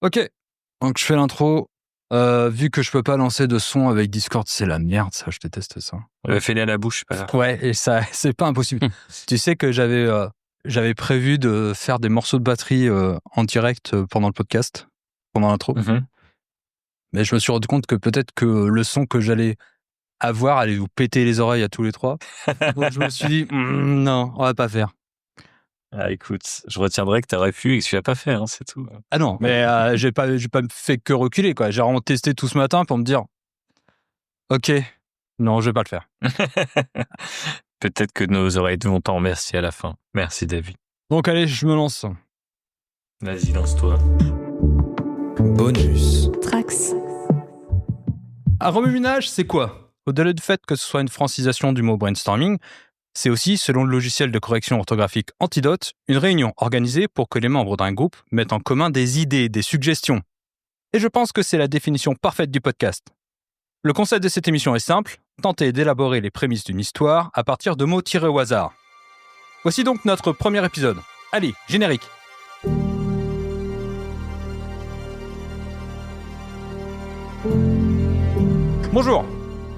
Ok, donc je fais l'intro. Vu que je peux pas lancer de son avec Discord, c'est la merde, ça, je déteste ça. Fais-les à la bouche, pas grave. Ouais, et ça, c'est pas impossible. Tu sais que j'avais prévu de faire des morceaux de batterie en direct pendant le podcast, pendant l'intro. Mhm. Mais je me suis rendu compte que peut-être que le son que j'allais avoir allait vous péter les oreilles à tous les trois. Donc je me suis dit, non, on va pas faire. Ah, écoute, je retiendrai que t'aurais pu et que tu l'as pas fait, hein, c'est tout. Ah non, mais j'ai pas fait que reculer, quoi. J'ai vraiment testé tout ce matin pour me dire, ok, non, je vais pas le faire. Peut-être que nos oreilles vont t'en remercier à la fin. Merci, David. Donc allez, je me lance. Vas-y, lance-toi. Bonus. Trax. Un remue-ménage, c'est quoi? Au-delà du fait que ce soit une francisation du mot brainstorming, c'est aussi, selon le logiciel de correction orthographique Antidote, une réunion organisée pour que les membres d'un groupe mettent en commun des idées, des suggestions. Et je pense que c'est la définition parfaite du podcast. Le concept de cette émission est simple, tenter d'élaborer les prémices d'une histoire à partir de mots tirés au hasard. Voici donc notre premier épisode. Allez, générique. Bonjour,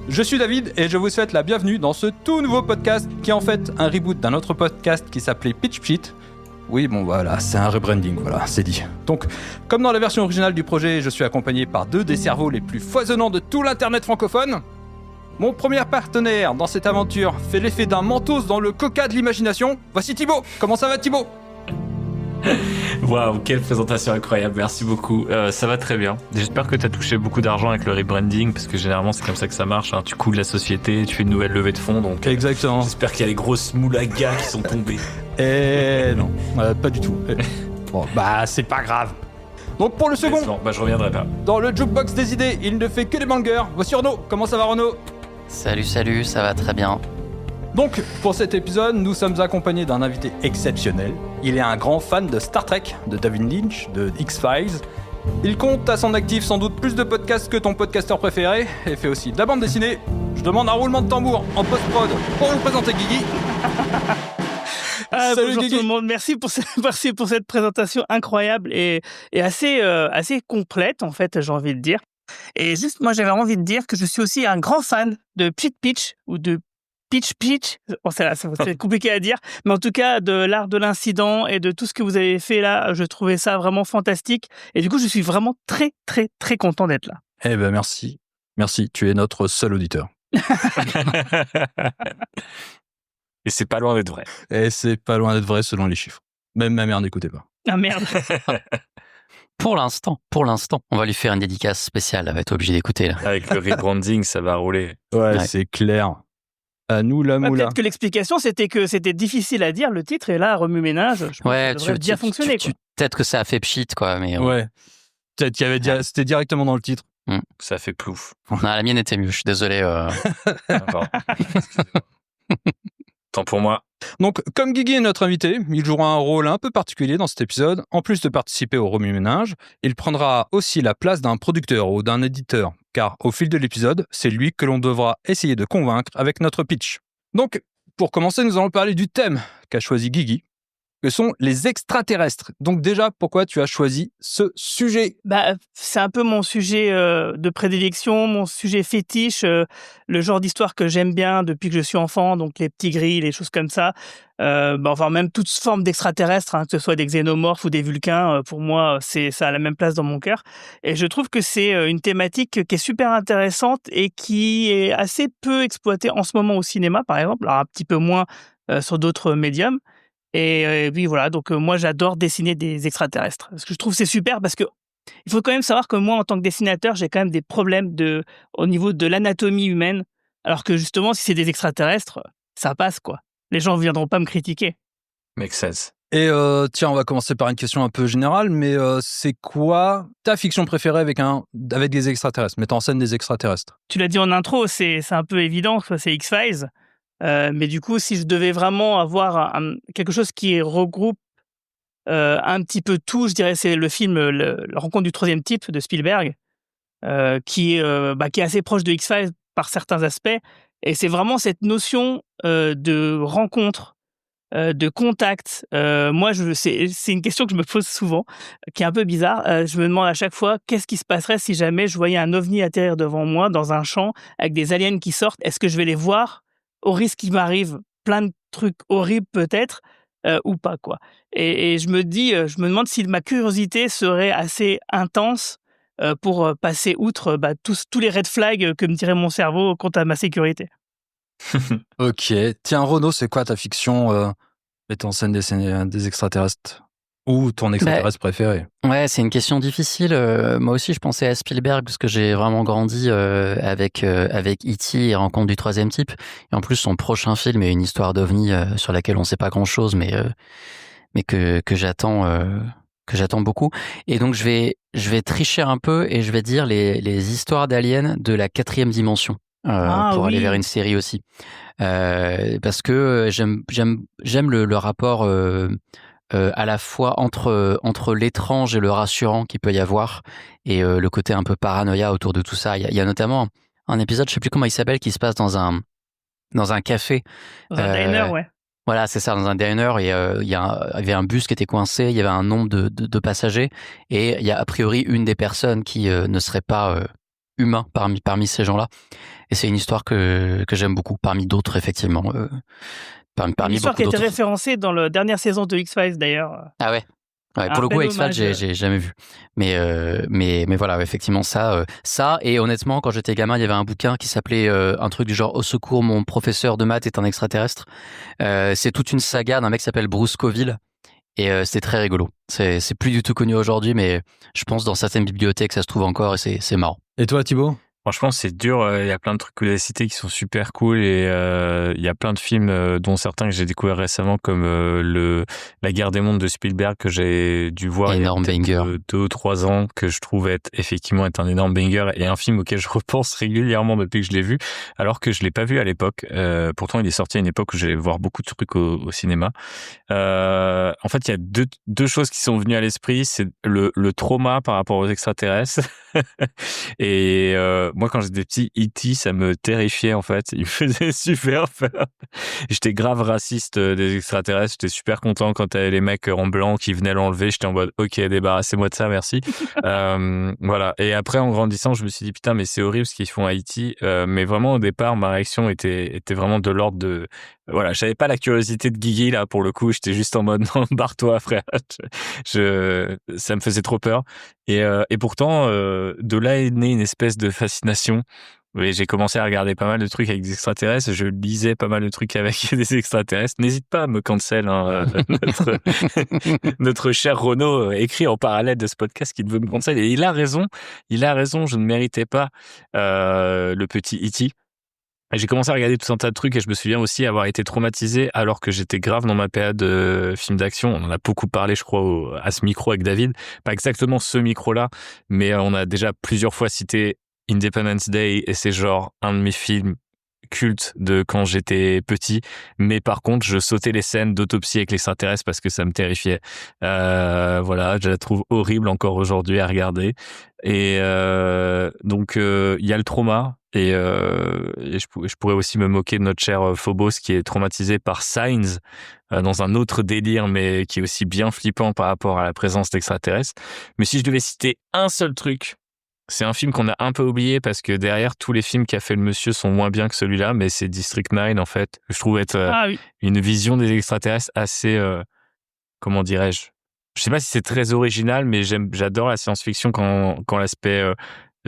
je suis David et je vous souhaite la bienvenue dans ce tout nouveau podcast qui est en fait un reboot d'un autre podcast qui s'appelait Pitch Sheet. Oui, bon voilà, c'est un rebranding, voilà, c'est dit. Donc, comme dans la version originale du projet, je suis accompagné par deux des cerveaux les plus foisonnants de tout l'internet francophone. Mon premier partenaire dans cette aventure fait l'effet d'un mentos dans le coca de l'imagination. Voici Thibaut. Comment ça va, Thibaut? Waouh, quelle présentation incroyable, merci beaucoup. Ça va très bien. J'espère que tu as touché beaucoup d'argent avec le rebranding, parce que généralement c'est comme ça que ça marche, hein. Tu coules la société, tu fais une nouvelle levée de fonds, donc Exactement. j'espère qu'il y a les grosses moulagas qui sont tombées. Eh non, pas du tout. Bon, bah c'est pas grave. Donc pour le second, Bon, bah je reviendrai pas. dans le jukebox des idées, il ne fait que des bangers. Voici Renaud. Comment ça va, Renaud? Salut, ça va très bien. Donc, pour cet épisode, nous sommes accompagnés d'un invité exceptionnel. Il est un grand fan de Star Trek, de David Lynch, de X-Files. Il compte à son actif sans doute plus de podcasts que ton podcasteur préféré, et fait aussi de la bande dessinée. Je demande un roulement de tambour en post-prod pour vous présenter Guigui. Salut bonjour Guigui. tout le monde, merci pour cette présentation incroyable et assez complète en fait, j'ai envie de dire. Et juste, moi j'avais envie de dire que je suis aussi un grand fan de Pitch ou de Pitch. Bon, c'est compliqué à dire, mais en tout cas de l'art de l'incident et de tout ce que vous avez fait là, je trouvais ça vraiment fantastique. Et du coup, je suis vraiment très très très content d'être là. Eh ben merci. Merci, tu es notre seul auditeur. Et c'est pas loin d'être vrai. Et c'est pas loin d'être vrai selon les chiffres. Même ma mère n'écoutait pas. Ah merde. Pour l'instant, on va lui faire une dédicace spéciale, elle va être obligée d'écouter là. Avec le rebranding, ça va rouler. Ouais. C'est clair. À nous la moula. Peut-être que l'explication c'était que c'était difficile à dire le titre et là remue-ménage, je pense que ça devrait bien fonctionner. Quoi. Peut-être que ça a fait pchit quoi, mais Ouais. Peut-être qu'il y avait c'était directement dans le titre. Ça fait plouf. Non, la mienne était mieux, je suis désolé. Pardon. Tant pour moi. Donc, comme Guigui est notre invité, il jouera un rôle un peu particulier dans cet épisode. En plus de participer au remue-ménage, il prendra aussi la place d'un producteur ou d'un éditeur, car au fil de l'épisode, c'est lui que l'on devra essayer de convaincre avec notre pitch. Donc, pour commencer, nous allons parler du thème qu'a choisi Guigui, que sont les extraterrestres. Donc déjà, pourquoi tu as choisi ce sujet? C'est un peu mon sujet de prédilection, mon sujet fétiche, le genre d'histoire que j'aime bien depuis que je suis enfant, donc les petits gris, les choses comme ça. Enfin, même toute forme d'extraterrestres, hein, que ce soit des xénomorphes ou des vulcains, pour moi, ça a la même place dans mon cœur. Et je trouve que c'est une thématique qui est super intéressante et qui est assez peu exploitée en ce moment au cinéma, par exemple, alors un petit peu moins sur d'autres médiums. Et puis voilà, donc moi j'adore dessiner des extraterrestres. Parce que je trouve que c'est super parce que il faut quand même savoir que moi en tant que dessinateur, j'ai quand même des problèmes au niveau de l'anatomie humaine. Alors que justement, si c'est des extraterrestres, ça passe quoi. Les gens ne viendront pas me critiquer. Make sense. Et tiens, on va commencer par une question un peu générale, mais c'est quoi ta fiction préférée avec des extraterrestres, mettant en scène des extraterrestres? Tu l'as dit en intro, c'est un peu évident, c'est X-Files. Mais du coup, si je devais vraiment avoir quelque chose qui regroupe un petit peu tout, je dirais c'est le film La rencontre du troisième type de Spielberg, qui est assez proche de X-Files par certains aspects. Et c'est vraiment cette notion de rencontre de contact. Moi, c'est une question que je me pose souvent, qui est un peu bizarre. Je me demande à chaque fois, qu'est-ce qui se passerait si jamais je voyais un ovni atterrir devant moi dans un champ avec des aliens qui sortent? Est-ce que je vais les voir au risque qu'il m'arrive plein de trucs horribles peut-être ou pas, quoi? Et je me demande si ma curiosité serait assez intense pour passer outre tous les red flags que me dirait mon cerveau quant à ma sécurité. Ok. Tiens, Renaud, c'est quoi ta fiction mettant en scène des extraterrestres? Ou ton extraterrestre préféré? Ouais, c'est une question difficile. Moi aussi, je pensais à Spielberg parce que j'ai vraiment grandi avec E.T. et Rencontre du troisième type. Et en plus, son prochain film est une histoire d'ovni sur laquelle on sait pas grand-chose, mais que j'attends beaucoup. Et donc, je vais tricher un peu et je vais dire les histoires d'aliens de la 4e dimension. Pour aller vers une série aussi, parce que j'aime le rapport à la fois entre l'étrange et le rassurant qu'il peut y avoir, et le côté un peu paranoïa autour de tout ça. Il y a notamment un épisode, je sais plus comment il s'appelle, qui se passe dans un café, Dans un diner, ouais. Voilà, c'est ça, dans un diner, et il y avait un bus qui était coincé, il y avait un nombre de passagers, et il y a a priori une des personnes qui ne serait pas humain parmi ces gens-là. Et c'est une histoire que j'aime beaucoup, parmi d'autres, effectivement. Parmi Une histoire qui a été d'autres. référencée dans la dernière saison de X-Files, d'ailleurs. Ah ouais. Pour le coup, X-Files, j'ai jamais vu. Mais voilà, effectivement, ça. Et honnêtement, quand j'étais gamin, il y avait un bouquin qui s'appelait un truc du genre « Au secours, mon professeur de maths est un extraterrestre ». C'est toute une saga d'un mec qui s'appelle Bruce Coville. Et c'était très rigolo. C'est plus du tout connu aujourd'hui, mais je pense dans certaines bibliothèques, ça se trouve encore, et c'est marrant. Et toi, Thibaut? Franchement, c'est dur. Il y a plein de trucs que vous avez cités qui sont super cool, et il y a plein de films, dont certains que j'ai découvert récemment, comme La Guerre des mondes de Spielberg, que j'ai dû voir Énorme il y a banger. peut-être 2 ou 3 ans, que je trouve effectivement être un énorme banger, et un film auquel je repense régulièrement depuis que je l'ai vu, alors que je l'ai pas vu à l'époque. Pourtant, il est sorti à une époque où j'allais voir beaucoup de trucs au cinéma. En fait, il y a deux choses qui sont venues à l'esprit. C'est le trauma par rapport aux extraterrestres. Et moi, quand j'étais petit, E.T., ça me terrifiait, en fait. Il me faisait super peur. J'étais grave raciste des extraterrestres. J'étais super content quand t'avais les mecs en blanc qui venaient l'enlever. J'étais en mode, ok, débarrassez-moi de ça, merci. Voilà. Et après, en grandissant, je me suis dit, putain, mais c'est horrible ce qu'ils font à E.T. Mais vraiment, au départ, ma réaction était vraiment de l'ordre de... Voilà, j'avais pas la curiosité de Guigui, là, pour le coup. J'étais juste en mode, non, barre-toi, frère. Ça me faisait trop peur. Et pourtant, de là est née une espèce de fascination. Et j'ai commencé à regarder pas mal de trucs avec des extraterrestres. Je lisais pas mal de trucs avec des extraterrestres. N'hésite pas à me cancel, hein, notre cher Renaud écrit en parallèle de ce podcast qu'il veut me cancel. Et il a raison. Je ne méritais pas le petit E.T. Et j'ai commencé à regarder tout un tas de trucs, et je me souviens aussi avoir été traumatisé alors que j'étais grave dans ma période film d'action. On en a beaucoup parlé, je crois, à ce micro avec David. Pas exactement ce micro-là, mais on a déjà plusieurs fois cité Independence Day, et c'est genre un de mes films cultes de quand j'étais petit. Mais par contre, je sautais les scènes d'autopsie avec l'extraterrestre parce que ça me terrifiait. Voilà, je la trouve horrible encore aujourd'hui à regarder. Et donc, il y a le trauma. Et je pourrais aussi me moquer de notre cher Phobos, qui est traumatisé par Signs, dans un autre délire, mais qui est aussi bien flippant par rapport à la présence d'extraterrestres. Mais si je devais citer un seul truc, c'est un film qu'on a un peu oublié parce que derrière, tous les films qu'a fait le monsieur sont moins bien que celui-là, mais c'est District 9, en fait. Je trouve être une vision des extraterrestres assez, comment dirais-je? Je sais pas si c'est très original, mais j'adore la science-fiction quand l'aspect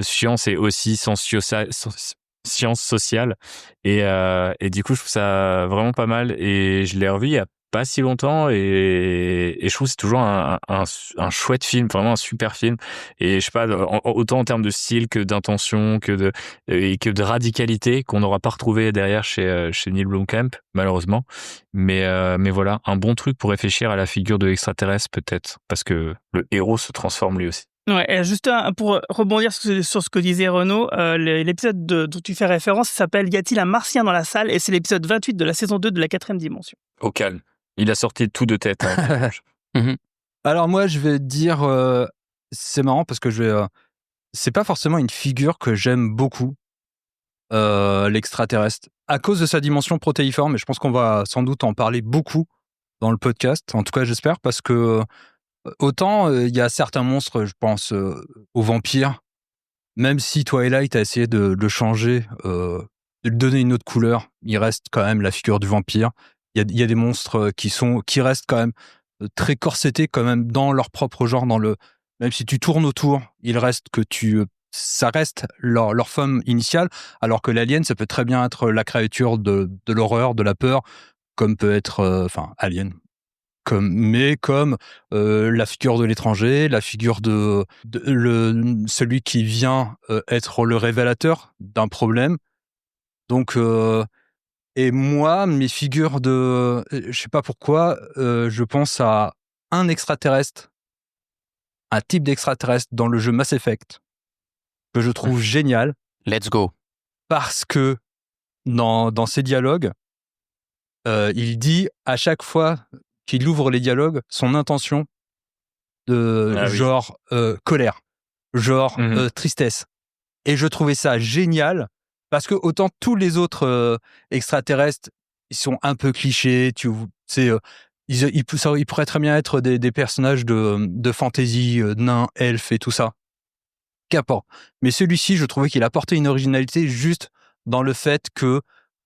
science est aussi science sociale. Et du coup, je trouve ça vraiment pas mal. Et je l'ai revu il y a pas si longtemps, et je trouve que c'est toujours un chouette film, vraiment un super film. Et je sais pas, autant en termes de style que d'intention, que de radicalité, qu'on n'aura pas retrouvé derrière chez Neil Blomkamp, malheureusement. Mais voilà, un bon truc pour réfléchir à la figure de l'extraterrestre, peut-être, parce que le héros se transforme lui aussi. Ouais, et juste pour rebondir sur ce que disait Renaud, l'épisode dont tu fais référence s'appelle « Y a-t-il un martien dans la salle ?» et c'est l'épisode 28 de la saison 2 de la 4e dimension. Au calme. Il a sorti tout de tête. Hein. Alors moi, je vais dire... c'est marrant parce que c'est pas forcément une figure que j'aime beaucoup, l'extraterrestre, à cause de sa dimension protéiforme, et je pense qu'on va sans doute en parler beaucoup dans le podcast. En tout cas, j'espère, parce que autant il y a certains monstres, je pense aux vampires, même si Twilight a essayé de le changer, de lui donner une autre couleur, il reste quand même la figure du vampire. Il y a des monstres qui restent quand même très corsetés quand même dans leur propre genre, même si tu tournes autour, ça reste leur forme initiale, alors que l'alien, ça peut très bien être la créature de l'horreur, de la peur, comme peut être, Alien. Comme la figure de l'étranger, la figure celui qui vient être le révélateur d'un problème. Donc, et moi, mes figures je sais pas pourquoi, je pense à un extraterrestre, un type d'extraterrestre dans le jeu Mass Effect, que je trouve génial. Let's go. Parce que dans ses dialogues, il dit à chaque fois qu'il ouvre les dialogues son intention genre colère, genre tristesse. Et je trouvais ça génial parce que autant tous les autres extraterrestres, ils sont un peu clichés, tu sais, ils pourraient très bien être des personnages de fantasy, nains, elfes et tout ça. Qu'importe. Mais celui-ci, je trouvais qu'il apportait une originalité juste dans le fait que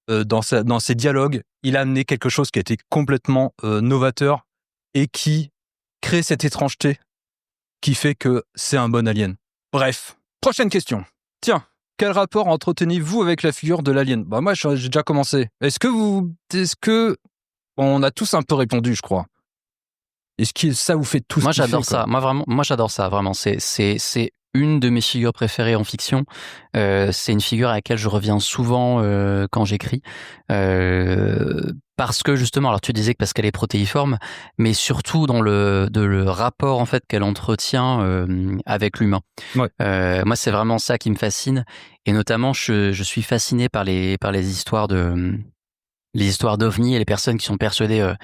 dans ses dialogues, il a amené quelque chose qui a été complètement novateur et qui crée cette étrangeté qui fait que c'est un bon alien. Bref, prochaine question. Tiens, quel rapport entretenez-vous avec la figure de l'alien ? Bah moi, j'ai déjà commencé. Est-ce que on a tous un peu répondu, je crois. Est-ce que ça vous fait tous Moi, kiffer, j'adore ça. Moi, j'adore ça, vraiment. C'est une de mes figures préférées en fiction. C'est une figure à laquelle je reviens souvent quand j'écris. Parce que justement, alors tu disais que parce qu'elle est protéiforme, mais surtout dans le rapport en fait qu'elle entretient avec l'humain. Ouais. Moi, c'est vraiment ça qui me fascine, et notamment je suis fasciné par les histoires d'ovnis et les personnes qui sont persuadées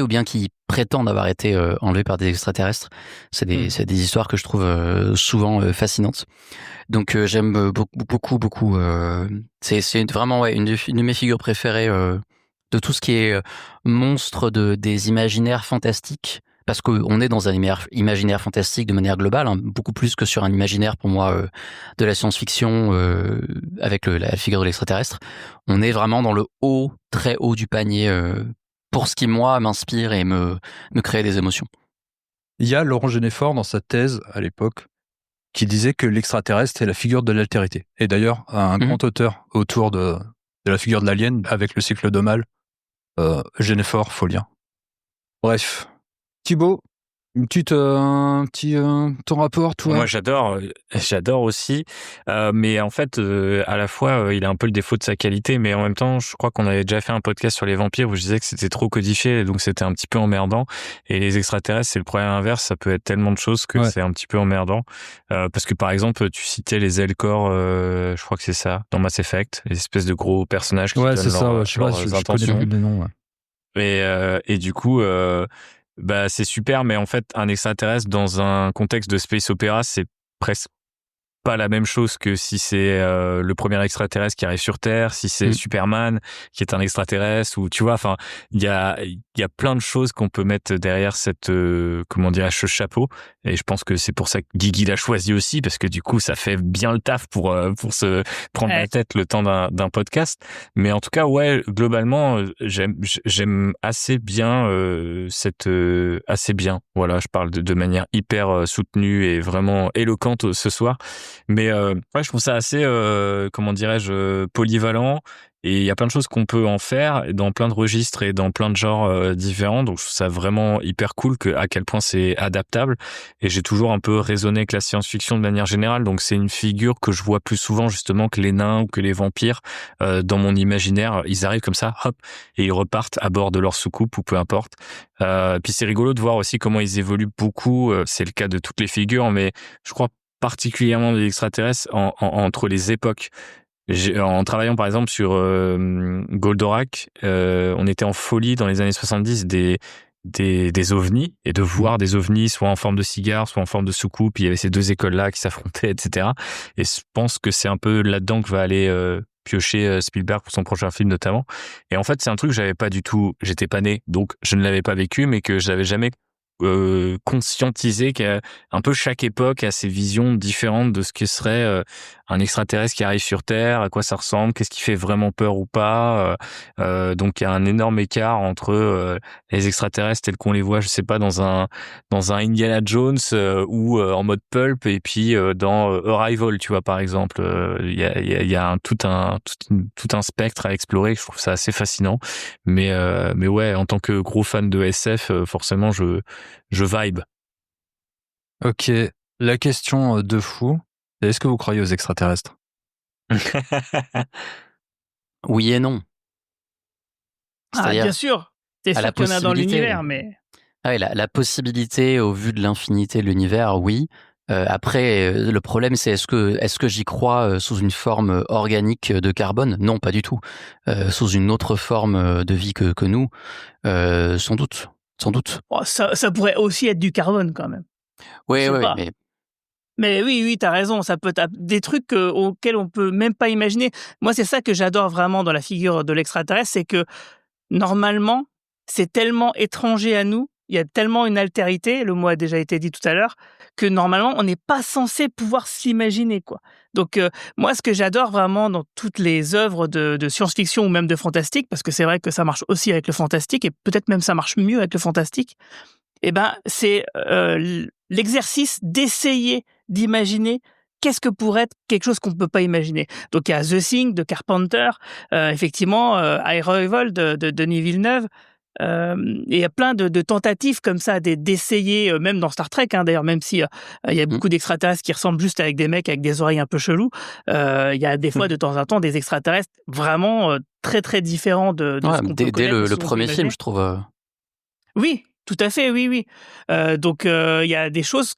ou bien qui prétendent avoir été enlevés par des extraterrestres. C'est des histoires que je trouve souvent fascinantes. Donc j'aime beaucoup. C'est vraiment une de mes figures préférées de tout ce qui est monstre des imaginaires fantastiques. Parce qu'on est dans un imaginaire fantastique de manière globale, hein, beaucoup plus que sur un imaginaire pour moi de la science-fiction avec la figure de l'extraterrestre. On est vraiment dans le haut, très haut du panier pour ce qui, moi, m'inspire et me crée des émotions. Il y a Laurent Genefort dans sa thèse à l'époque qui disait que l'extraterrestre est la figure de l'altérité. Et d'ailleurs, un grand auteur autour de la figure de l'alien avec le cycle de Mal, Genefort, faut lire. Bref. Thibaut, une petite, ton rapport, toi? Moi, j'adore aussi, mais en fait, à la fois, il a un peu le défaut de sa qualité, mais en même temps, je crois qu'on avait déjà fait un podcast sur les vampires où je disais que c'était trop codifié, donc c'était un petit peu emmerdant. Et les extraterrestres, c'est le problème inverse, ça peut être tellement de choses que c'est un petit peu emmerdant. Parce que par exemple, tu citais les Elcor, je crois que c'est ça, dans Mass Effect, les espèces de gros personnages qui donnent leurs intentions. Les noms, ouais. Et du coup, bah c'est super, mais en fait un extraterrestre dans un contexte de space opéra, c'est presque pas la même chose que si c'est le premier extraterrestre qui arrive sur Terre, si c'est Superman qui est un extraterrestre, ou tu vois, enfin il y a plein de choses qu'on peut mettre derrière cette comment dirais-je, ce chapeau, et je pense que c'est pour ça que Guigui l'a choisi aussi, parce que du coup ça fait bien le taf pour se prendre la tête le temps d'un podcast. Mais en tout cas, ouais, globalement j'aime assez bien assez bien, voilà, je parle de manière hyper soutenue et vraiment éloquente ce soir. Mais ouais, je trouve ça assez, comment dirais-je, polyvalent, et il y a plein de choses qu'on peut en faire dans plein de registres et dans plein de genres différents. Donc je trouve ça vraiment hyper cool à quel point c'est adaptable. Et j'ai toujours un peu raisonné avec la science-fiction de manière générale. Donc c'est une figure que je vois plus souvent justement que les nains ou que les vampires dans mon imaginaire. Ils arrivent comme ça, hop, et ils repartent à bord de leur soucoupe ou peu importe. Puis c'est rigolo de voir aussi comment ils évoluent beaucoup. C'est le cas de toutes les figures, mais je crois particulièrement des extraterrestres entre les époques. En travaillant par exemple sur Goldorak, on était en folie dans les années 70 des ovnis, et de voir des ovnis soit en forme de cigare, soit en forme de soucoupe. Il y avait ces deux écoles-là qui s'affrontaient, etc. Et je pense que c'est un peu là-dedans que va aller piocher Spielberg pour son prochain film notamment. Et en fait, c'est un truc que j'avais pas du tout, j'étais pas né, donc je ne l'avais pas vécu, mais que je n'avais jamais conscientisé, qu'un peu chaque époque a ses visions différentes de ce que serait un extraterrestre qui arrive sur Terre, à quoi ça ressemble, qu'est-ce qui fait vraiment peur ou pas. Donc il y a un énorme écart entre les extraterrestres tels qu'on les voit, je sais pas, dans un Indiana Jones ou en mode pulp, et puis dans Arrival, tu vois, par exemple. Il y a tout un spectre à explorer. Je trouve ça assez fascinant. Mais ouais, en tant que gros fan de SF, forcément je vibe. Ok, la question de fou, c'est est-ce que vous croyez aux extraterrestres? Oui et non. C'est-à-dire, bien sûr. C'est à la sûr qu'il y en a dans possibilité. l'univers, mais Ah oui, la possibilité au vu de l'infinité de l'univers, oui. Après, le problème, c'est est-ce que j'y crois sous une forme organique de carbone? Non, pas du tout. Sous une autre forme de vie que nous, sans doute. ça pourrait aussi être du carbone quand même. Oui, Je sais oui, pas. mais Mais oui, t'as raison. Ça peut être des trucs auxquels on peut même pas imaginer. Moi, c'est ça que j'adore vraiment dans la figure de l'extraterrestre, c'est que normalement, c'est tellement étranger à nous. Il y a tellement une altérité, le mot a déjà été dit tout à l'heure, que normalement, on n'est pas censé pouvoir s'imaginer, quoi. Donc, moi, ce que j'adore vraiment dans toutes les œuvres de science-fiction ou même de fantastique, parce que c'est vrai que ça marche aussi avec le fantastique, et peut-être même ça marche mieux avec le fantastique, eh ben, c'est l'exercice d'essayer d'imaginer qu'est-ce que pourrait être quelque chose qu'on ne peut pas imaginer. Donc, il y a The Thing de Carpenter, effectivement, Arrival de Denis Villeneuve. Et il y a plein de tentatives comme ça d'essayer, même dans Star Trek, hein, d'ailleurs, même si il y a beaucoup d'extraterrestres qui ressemblent juste avec des mecs avec des oreilles un peu chelous, il y a des fois, de temps en temps, des extraterrestres vraiment très, très différents de ouais, ce qu'on peut dès connaître, de le ce qu'on peut premier imaginer. film, je trouve. Oui, tout à fait, oui. Donc, il y a des choses,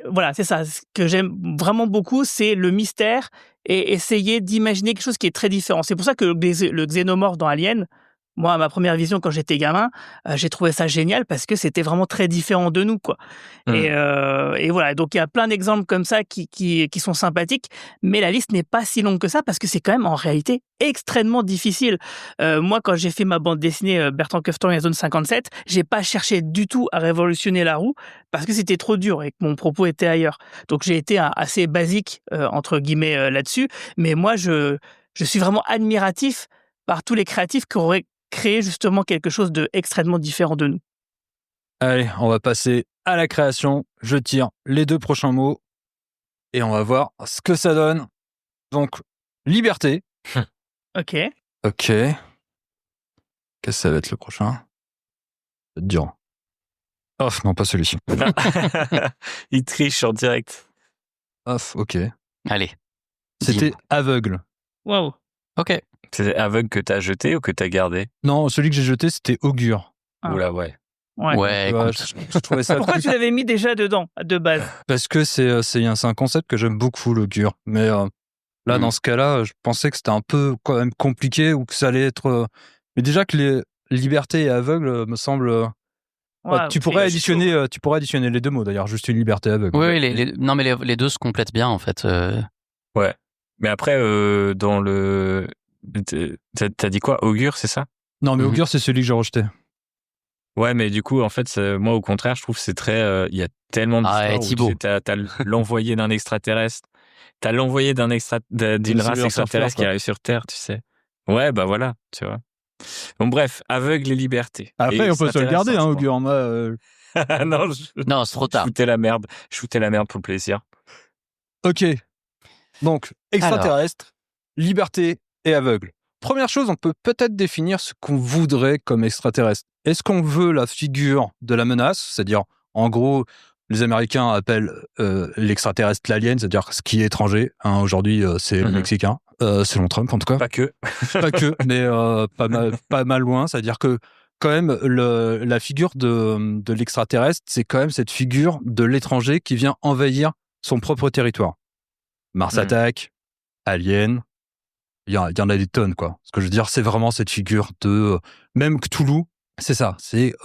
voilà, c'est ça. Ce que j'aime vraiment beaucoup, c'est le mystère et essayer d'imaginer quelque chose qui est très différent. C'est pour ça que le xénomorphe dans Alien, moi, à ma première vision quand j'étais gamin, j'ai trouvé ça génial parce que c'était vraiment très différent de nous, quoi. Et voilà, donc il y a plein d'exemples comme ça qui sont sympathiques, mais la liste n'est pas si longue que ça parce que c'est quand même en réalité extrêmement difficile. Moi, quand j'ai fait ma bande dessinée Bertrand Kefton et Zone 57, j'ai pas cherché du tout à révolutionner la roue parce que c'était trop dur et que mon propos était ailleurs. Donc j'ai été assez basique entre guillemets là-dessus, mais moi je suis vraiment admiratif par tous les créatifs qui auraient créé justement quelque chose de extrêmement différent de nous. Allez, on va passer à la création. Je tire les 2 prochains mots et on va voir ce que ça donne. Donc, liberté. Ok. Ok. Qu'est-ce que ça va être le prochain? Ça va être dur. Off, non, pas celui-ci. Il triche en direct. Off, ok. Allez. C'était aveugle. Waouh. Ok. C'est aveugle que t'as jeté ou que t'as gardé? Non, celui que j'ai jeté, c'était augure. Ah. Oula, ouais. Ouais. Ouais, Écoute. je trouvais ça Pourquoi cool tu l'avais mis déjà dedans, de base? parce que c'est un concept que j'aime beaucoup, l'augure. Mais là, dans ce cas-là, je pensais que c'était un peu quand même compliqué ou que ça allait être. Mais déjà que les liberté et aveugle me semble. Ouais, tu pourrais additionner les 2 mots d'ailleurs, juste une liberté aveugle. Oui, non, mais les deux se complètent bien, en fait. Ouais. Mais après, dans le... T'as dit quoi? Augure, c'est ça? Non, mais augure, c'est celui que j'ai rejeté. Ouais, mais du coup, en fait, moi, au contraire, je trouve que c'est très... Il y a tellement d'histoires où Thibaut. t'as l'envoyé d'un extraterrestre. T'as l'envoyé d'une race extraterrestre qui arrive sur Terre, tu sais. Ouais, bah voilà, tu vois. Bon, bref, aveugle et liberté. Après, Et on peut se le garder, hein, franchement. augure. Moi, Non, Non, c'est trop je tard. foutais la merde. Je foutais la merde pour le plaisir. Ok. Donc, extraterrestre, liberté et aveugle. Première chose, on peut peut-être définir ce qu'on voudrait comme extraterrestre. Est-ce qu'on veut la figure de la menace, c'est-à-dire, en gros, les Américains appellent l'extraterrestre l'alien, c'est-à-dire ce qui est étranger. Hein, aujourd'hui, c'est le Mexicain, selon Trump en tout cas. Pas que. Pas que, mais pas mal loin. C'est-à-dire que quand même, la figure de l'extraterrestre, c'est quand même cette figure de l'étranger qui vient envahir son propre territoire. Mars Attack, Alien, il y en a des tonnes, quoi. Ce que je veux dire, c'est vraiment cette figure de... même Cthulhu, c'est ça. C'est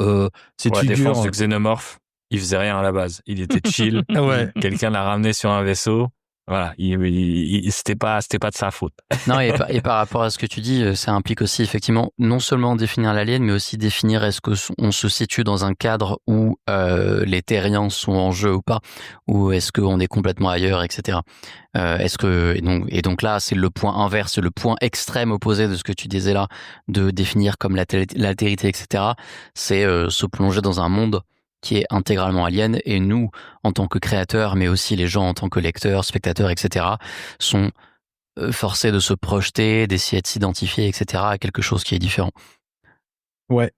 cette Pour la figure... défense du xénomorphe, il faisait rien à la base. Il était chill. Ouais. Quelqu'un l'a ramené sur un vaisseau. Voilà, c'était pas de sa faute. Non, et par rapport à ce que tu dis, ça implique aussi effectivement non seulement définir l'alien, mais aussi définir est-ce que on se situe dans un cadre où les terriens sont en jeu ou pas, ou est-ce qu'on est complètement ailleurs, etc. Et donc là, c'est le point inverse, le point extrême opposé de ce que tu disais là, de définir comme l'altérité, etc. C'est se plonger dans un monde qui est intégralement alien, et nous, en tant que créateurs, mais aussi les gens en tant que lecteurs, spectateurs, etc., sont forcés de se projeter, d'essayer de s'identifier, etc., à quelque chose qui est différent. Ouais.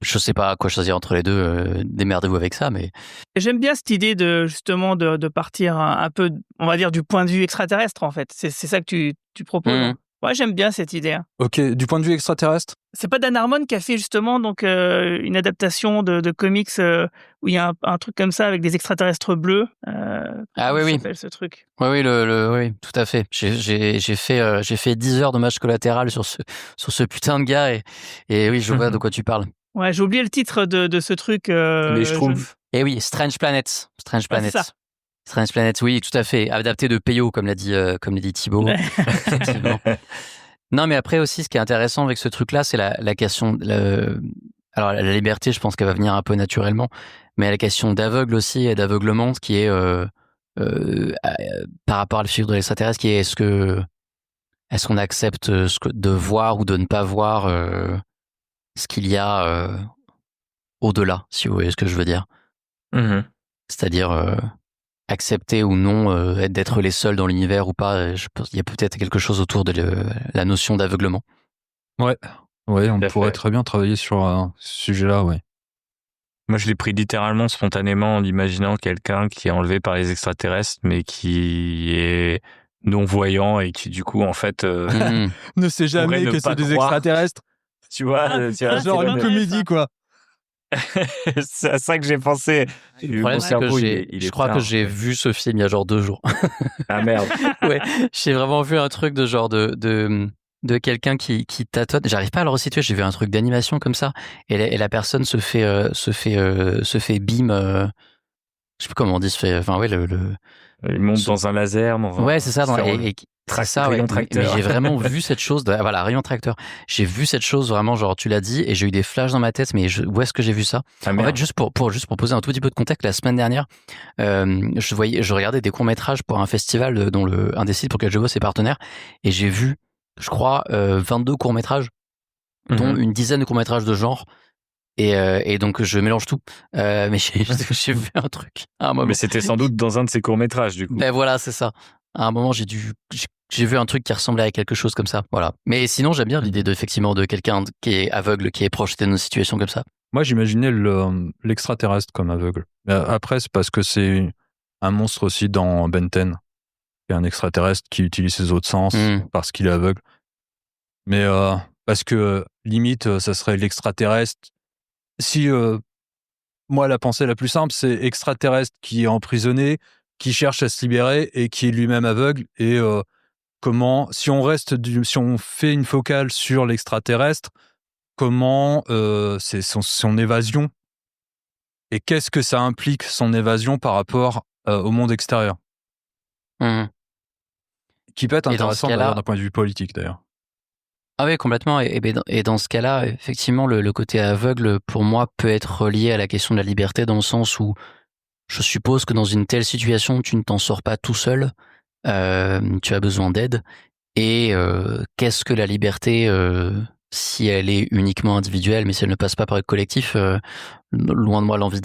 Je sais pas quoi choisir entre les deux, démerdez-vous avec ça, mais... J'aime bien cette idée justement de partir un peu, on va dire, du point de vue extraterrestre, en fait. C'est ça que tu proposes. Mmh. Ouais, j'aime bien cette idée. Ok, du point de vue extraterrestre. C'est pas Dan Harmon qui a fait justement donc une adaptation de comics où il y a un truc comme ça avec des extraterrestres bleus. Ah oui, Comment oui. s'appelle ce truc? Oui, oui, tout à fait. J'ai fait 10 heures de match collatéral sur ce putain de gars, et oui, je vois de quoi tu parles. Ouais, j'ai oublié le titre de ce truc. Les Schtroumpfs. Et oui, Strange Planet. Strange Ouais, c'est Planet. ça. Strange Planet, oui, tout à fait. Adapté de Peyo, comme l'a dit Thibaut. Ouais. Effectivement. Non, mais après aussi, ce qui est intéressant avec ce truc-là, c'est la question. Alors, la liberté, je pense qu'elle va venir un peu naturellement, mais la question d'aveugle aussi et d'aveuglement, qui est par rapport à la figure de l'extraterrestre, qui est est-ce qu'on accepte de voir ou de ne pas voir ce qu'il y a au-delà, si vous voyez ce que je veux dire. Mhm. C'est-à-dire accepter ou non d'être les seuls dans l'univers ou pas. Je pense qu'il y a peut-être quelque chose autour de la notion d'aveuglement. Ouais, on Tout à pourrait fait. très bien travailler sur ce sujet-là, ouais. Moi, je l'ai pris littéralement, spontanément, en imaginant quelqu'un qui est enlevé par les extraterrestres, mais qui est non-voyant et qui, du coup, en fait, Mhm. Ne sait jamais ne que pas c'est des croire. extraterrestres. tu vois, Genre une c'est comédie, quoi. c'est à ça que j'ai pensé. Le problème, c'est que je crois que j'ai vu ce film il y a genre 2 jours. Ah merde. Ouais, j'ai vraiment vu un truc de genre de quelqu'un qui tâtonne. J'arrive pas à le resituer. J'ai vu un truc d'animation comme ça, et la personne se fait beam. Je sais plus comment on dit. Enfin ouais, Il monte dans un laser. ouais, c'est ça. C'est ça, ouais. rayon Mais tracteur. j'ai vraiment vu cette chose. Voilà, rayon tracteur. J'ai vu cette chose vraiment, genre tu l'as dit, et j'ai eu des flashs dans ma tête. Mais où est-ce que j'ai vu ça? Ah, En merde. fait, juste pour poser un tout petit peu de contexte, la semaine dernière, je regardais des courts-métrages pour un festival dont un des sites pour lequel je bosse est partenaire, et j'ai vu, je crois, 22 courts-métrages, dont Mhm. une dizaine de courts-métrages de genre, et donc je mélange tout. Mais j'ai vu un truc à un moment. Mais c'était sans doute dans un de ses courts-métrages, du coup. Ben voilà, c'est ça. À un moment, j'ai vu un truc qui ressemblait à quelque chose comme ça. Voilà. Mais sinon, j'aime bien l'idée effectivement de quelqu'un qui est aveugle, qui est projeté dans une situation comme ça. Moi, j'imaginais l'extraterrestre comme aveugle. Mais après, c'est parce que c'est un monstre aussi dans Ben 10. Il y a un extraterrestre qui utilise ses autres sens parce qu'il est aveugle. Mais parce que limite, ça serait l'extraterrestre. Si moi, la pensée la plus simple, c'est extraterrestre qui est emprisonné, qui cherche à se libérer et qui est lui-même aveugle. Et comment, si on fait une focale sur l'extraterrestre, comment c'est son évasion et qu'est-ce que ça implique son évasion par rapport au monde extérieur, qui peut être intéressant d'ailleurs d'un point de vue politique d'ailleurs. Ah oui, complètement. Et dans ce cas-là, effectivement, le côté aveugle, pour moi, peut être relié à la question de la liberté, dans le sens où je suppose que dans une telle situation, tu ne t'en sors pas tout seul, tu as besoin d'aide. Et qu'est-ce que la liberté si elle est uniquement individuelle, mais si elle ne passe pas par le collectif? Loin de moi l'envie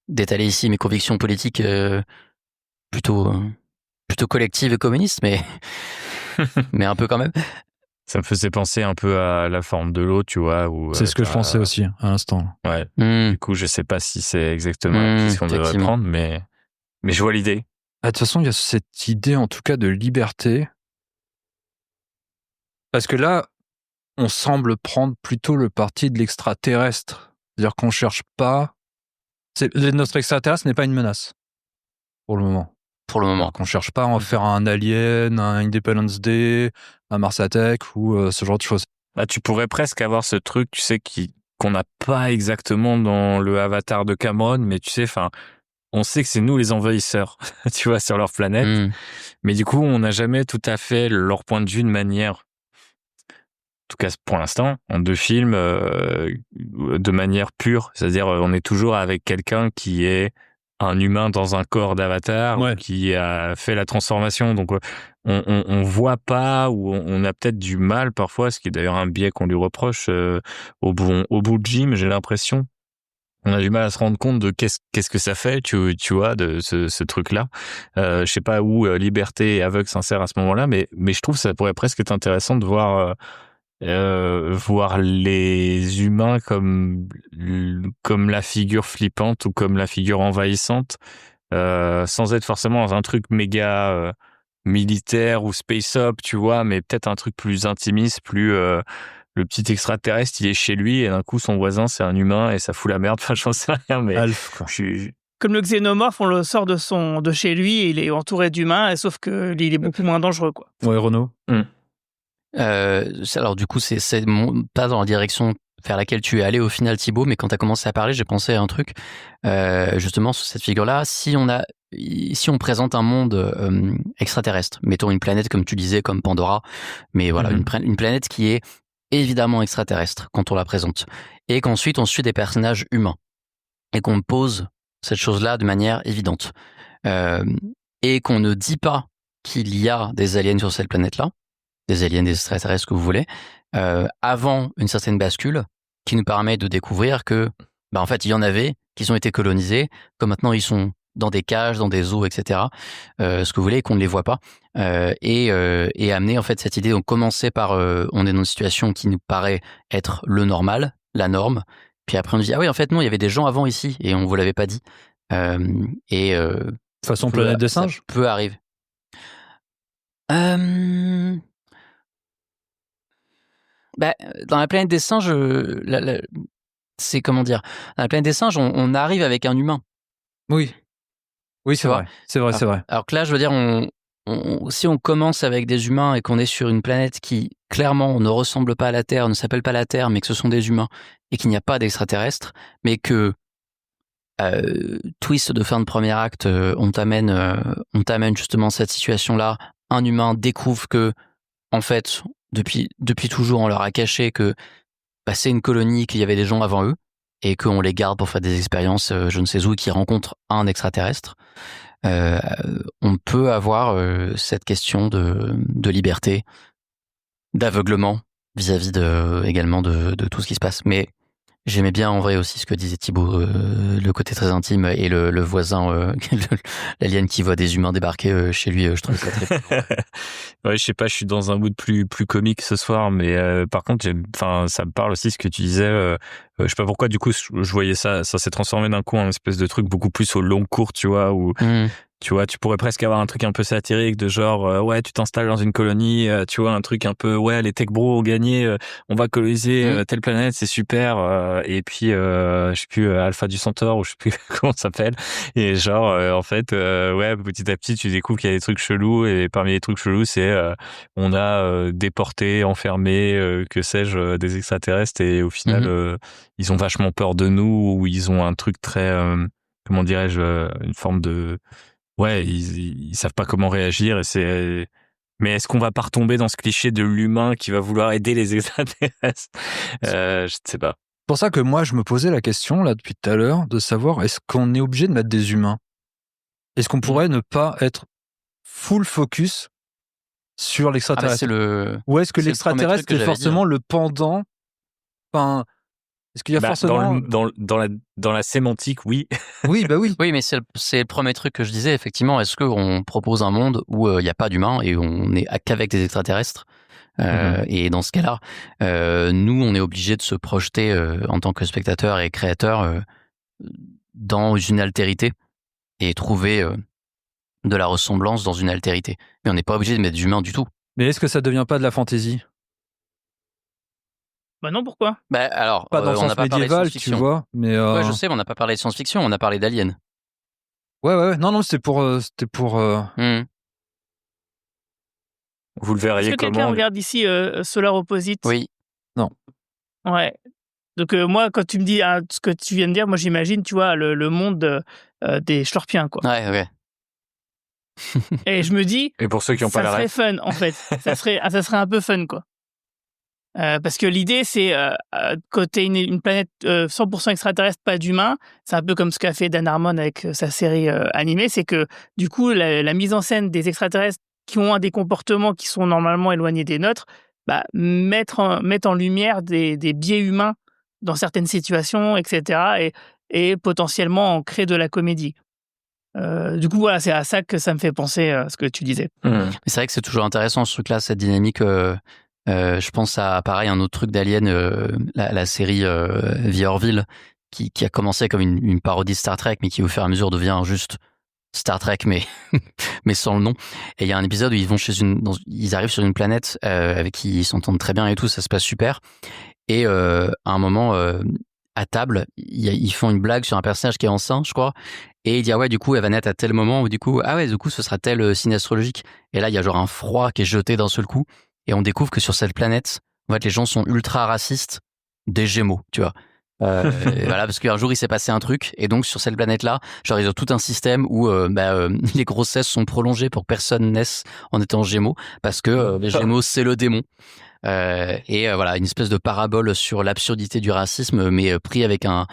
d'étaler ici mes convictions politiques plutôt collectives et communistes, mais mais un peu quand même. Ça me faisait penser un peu à la forme de l'eau, tu vois. C'est ce que je pensais aussi à l'instant. Ouais. Du coup, je sais pas si c'est exactement ce qu'on devrait prendre, mais je vois l'idée. De toute façon, il y a cette idée, en tout cas, de liberté. Parce que là, on semble prendre plutôt le parti de l'extraterrestre. C'est-à-dire qu'on cherche pas... Notre extraterrestre n'est pas une menace, pour le moment. Alors qu'on cherche pas à en faire un Alien, un Independence Day, un Mars Attack ou ce genre de choses. Bah, tu pourrais presque avoir ce truc, tu sais, qu'on n'a pas exactement dans le Avatar de Cameron, mais tu sais, enfin, on sait que c'est nous les envahisseurs, tu vois, sur leur planète. Mais du coup, on n'a jamais tout à fait leur point de vue de manière, en tout cas pour l'instant, en 2 films, de manière pure. C'est-à-dire, on est toujours avec quelqu'un qui est un humain dans un corps d'avatar, ou qui a fait la transformation. Donc, on voit pas, ou on a peut-être du mal parfois, ce qui est d'ailleurs un biais qu'on lui reproche, au bout de Jim, j'ai l'impression. On a du mal à se rendre compte de qu'est-ce que ça fait, tu vois, de ce truc-là. Je sais pas où Liberté et Aveugle s'insèrent à ce moment-là, mais je trouve que ça pourrait presque être intéressant de voir les humains comme la figure flippante ou comme la figure envahissante, sans être forcément dans un truc méga militaire ou space up, tu vois, mais peut-être un truc plus intimiste, plus le petit extraterrestre, il est chez lui et d'un coup son voisin c'est un humain et ça fout la merde. Enfin, j'en sais rien, mais Alf, quoi. Comme le xénomorphe, on le sort de chez lui et il est entouré d'humains, sauf que il est beaucoup moins dangereux, quoi. Ouais, Renaud. Alors du coup, c'est pas dans la direction vers laquelle tu es allé au final, Thibaut, mais quand tu as commencé à parler, j'ai pensé à un truc. Justement, sur cette figure-là, si on présente un monde extraterrestre, mettons une planète, comme tu disais, comme Pandora, mais voilà, une planète qui est évidemment extraterrestre quand on la présente, et qu'ensuite on suit des personnages humains, et qu'on pose cette chose-là de manière évidente, et qu'on ne dit pas qu'il y a des aliens sur cette planète-là, des aliens, des extraterrestres, ce que vous voulez, avant une certaine bascule qui nous permet de découvrir que, en fait, il y en avait qui ont été colonisés, que maintenant ils sont dans des cages, dans des zoos, etc. Ce que vous voulez, et qu'on ne les voit pas, et amener en fait cette idée. Donc commencer par, on est dans une situation qui nous paraît être le normal, la norme, puis après on dit ah oui en fait non, il y avait des gens avant ici et on vous l'avait pas dit, Façon Planète des Singes. Ça peut arriver. Dans la Planète des Singes, c'est comment dire, dans la Planète des Singes, on arrive avec un humain. Oui, c'est vrai. C'est vrai. Alors que là, je veux dire, si on commence avec des humains et qu'on est sur une planète qui, clairement, ne ressemble pas à la Terre, ne s'appelle pas la Terre, mais que ce sont des humains, et qu'il n'y a pas d'extraterrestres, mais que, twist de fin de premier acte, on t'amène justement cette situation-là, un humain découvre que, en fait, depuis toujours, on leur a caché que c'est une colonie, qu'il y avait des gens avant eux, et qu'on les garde pour faire des expériences, je ne sais où, qui rencontrent un extraterrestre. On peut avoir cette question de liberté, d'aveuglement vis-à-vis également de tout ce qui se passe. Mais j'aimais bien en vrai aussi ce que disait Thibaut, le côté très intime et le voisin, l'alien qui voit des humains débarquer chez lui, je trouve ça très cool. Ouais, je sais pas, je suis dans un mood plus comique ce soir, mais par contre, ça me parle aussi ce que tu disais. Je sais pas pourquoi, du coup, je voyais ça s'est transformé d'un coup en espèce de truc beaucoup plus au long cours, tu vois, où tu vois, tu pourrais presque avoir un truc un peu satirique de genre, ouais, tu t'installes dans une colonie, tu vois, un truc un peu, ouais, les tech bros ont gagné, on va coloniser telle planète, c'est super, et puis, je sais plus, Alpha du Centaure, ou je sais plus comment ça s'appelle, et genre, en fait, ouais, petit à petit, tu découvres qu'il y a des trucs chelous, et parmi les trucs chelous, c'est, on a déporté, enfermé, que sais-je, des extraterrestres, et au final, ils ont vachement peur de nous, ou ils ont un truc très, comment dirais-je, une forme de... Ouais, ils savent pas comment réagir, mais est-ce qu'on va pas retomber dans ce cliché de l'humain qui va vouloir aider les extraterrestres? Je ne sais pas. C'est pour ça que moi, je me posais la question, là, depuis tout à l'heure, de savoir, est-ce qu'on est obligé de mettre des humains? Est-ce qu'on pourrait ne pas être full focus sur l'extraterrestre? Ou est-ce que l'extraterrestre est forcément le pendant? Enfin, est-ce qu'il y a forcément... Dans la sémantique, oui. Oui, oui. Oui, mais c'est le premier truc que je disais, effectivement. Est-ce qu'on propose un monde où il n'y a pas d'humains et on n'est qu'avec des extraterrestres? Et dans ce cas-là, nous, on est obligé de se projeter en tant que spectateur et créateur dans une altérité et trouver de la ressemblance dans une altérité. Mais on n'est pas obligé de mettre d'humains du tout. Mais est-ce que ça devient pas de la fantaisie? Bah non, pourquoi? Alors, pas dans le on sens n'a pas parlé de médiéval, tu science-fiction. vois, mais... Ouais, je sais, mais on n'a pas parlé de science-fiction, on a parlé d'aliens. Ouais. Non, c'était pour... Vous le verriez comment? Est-ce que quelqu'un regarde ici Solar Opposite? Oui. Non. Ouais. Donc moi, quand tu me dis ce que tu viens de dire, moi j'imagine, tu vois, le monde des Schlorpiens, quoi. Ouais. Et je me dis, Et pour ceux qui n'ont pas ça la serait ref, fun, en fait. ça serait un peu fun, quoi. Parce que l'idée, c'est quand t'es une planète 100% extraterrestre, pas d'humains, c'est un peu comme ce qu'a fait Dan Harmon avec sa série animée, c'est que du coup, la mise en scène des extraterrestres qui ont des comportements qui sont normalement éloignés des nôtres, mettre en lumière des biais humains dans certaines situations, etc. Et potentiellement en créer de la comédie. Du coup, voilà, c'est à ça que ça me fait penser ce que tu disais. Mais c'est vrai que c'est toujours intéressant ce truc-là, cette dynamique. Je pense à pareil un autre truc d'Alien, la série The Orville, qui a commencé comme une parodie de Star Trek, mais qui au fur et à mesure devient juste Star Trek, mais mais sans le nom. Et il y a un épisode où ils vont ils arrivent sur une planète avec qui ils s'entendent très bien et tout, ça se passe super. Et à un moment, à table, ils font une blague sur un personnage qui est enceint, je crois. Et il dit, ah ouais, du coup, elle va naître à tel moment, ou du coup, ah ouais, du coup, ce sera tel signe astrologique. Et là, il y a genre un froid qui est jeté d'un seul coup. Et on découvre que sur cette planète, en fait, les gens sont ultra racistes des Gémeaux, tu vois. Voilà, parce qu'un jour, il s'est passé un truc. Et donc, sur cette planète-là, genre, ils ont tout un système où les grossesses sont prolongées pour que personne naisse en étant Gémeaux. Parce que les Gémeaux, c'est le démon. Voilà, une espèce de parabole sur l'absurdité du racisme, mais pris avec un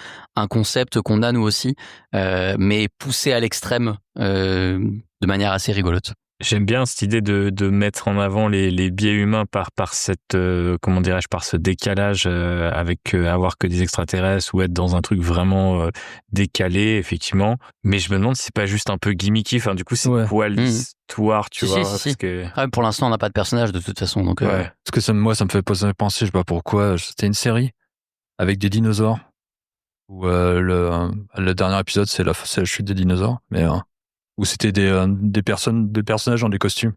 concept qu'on a nous aussi, mais poussé à l'extrême de manière assez rigolote. J'aime bien cette idée de mettre en avant les biais humains par cette comment dirais-je, par ce décalage avec avoir que des extraterrestres ou être dans un truc vraiment décalé, effectivement. Mais je me demande si c'est pas juste un peu gimmicky. Enfin, du coup, c'est quoi l'histoire, tu vois? Si. Parce que... Pour l'instant, on n'a pas de personnage de toute façon, donc. Parce que ça me fait penser, je sais pas pourquoi. C'était une série avec des dinosaures où le dernier épisode c'est la chute des dinosaures, mais où c'était des personnages dans des costumes.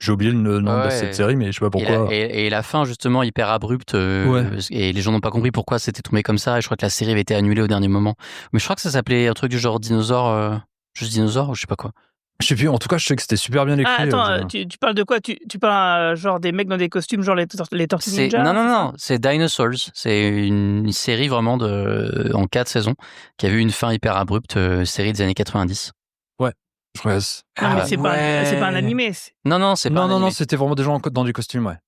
J'ai oublié le nom de cette série, mais je sais pas pourquoi. Et la fin, justement, hyper abrupte. Et les gens n'ont pas compris pourquoi c'était tombé comme ça. Et je crois que la série avait été annulée au dernier moment. Mais je crois que ça s'appelait un truc du genre dinosaure, juste dinosaure, ou je sais pas quoi. Je sais plus, en tout cas, je sais que c'était super bien écrit. Ah, attends, tu parles de quoi? Tu parles genre des mecs dans des costumes, genre les Tortues Ninja? Non, c'est Dinosaurs. C'est une série vraiment en 4 saisons qui a eu une fin hyper abrupte, série des années 90. Ouais. Non, mais c'est pas un animé. Non, c'est pas un animé. Non, c'était vraiment des gens dans du costume, ouais.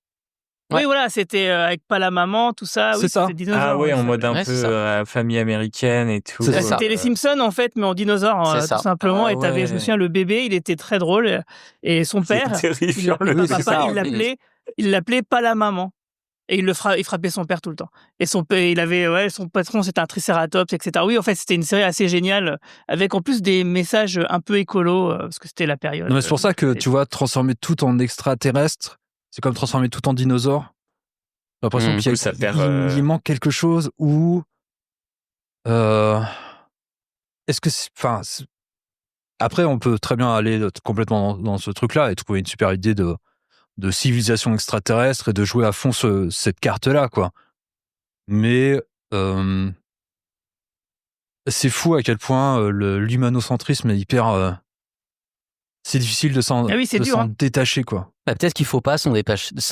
Oui, voilà, c'était avec pas la maman, tout ça. C'est ça. Ah ouais, en mode un peu famille américaine et tout. C'était les Simpsons, en fait, mais en dinosaure, tout simplement. Et t'avais, je me souviens, le bébé, il était très drôle. Et son père, il l'appelait pas la maman. Et il frappait son père tout le temps. Et son patron, c'était un tricératops, etc. Oui, en fait, c'était une série assez géniale, avec en plus des messages un peu écolos, parce que c'était la période. Non, mais c'est pour ça que, tu vois, transformer tout en extraterrestre, c'est comme transformer tout en dinosaure. J'ai l'impression qu'il manque quelque chose où... Est-ce que... Après, on peut très bien aller complètement dans ce truc-là et trouver une super idée de civilisation extraterrestre et de jouer à fond cette carte-là, quoi. Mais c'est fou à quel point l'humanocentrisme est hyper... c'est difficile de s'en détacher, quoi. Peut-être qu'il faut pas s'en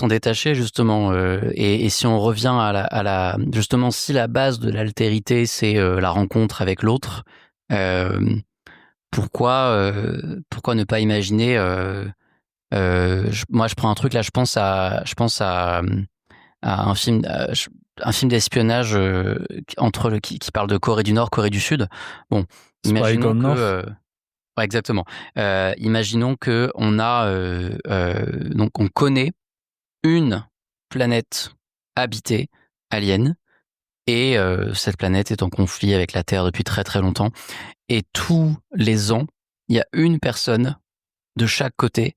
détacher, justement. Et si on revient justement, si la base de l'altérité, c'est la rencontre avec l'autre, pourquoi ne pas imaginer... moi, je prends un truc là. Je pense à un film d'espionnage qui parle de Corée du Nord, Corée du Sud. Bon, imaginons que ouais, exactement. Imaginons que on connaît une planète habitée, alien, et cette planète est en conflit avec la Terre depuis très très longtemps. Et tous les ans, il y a une personne de chaque côté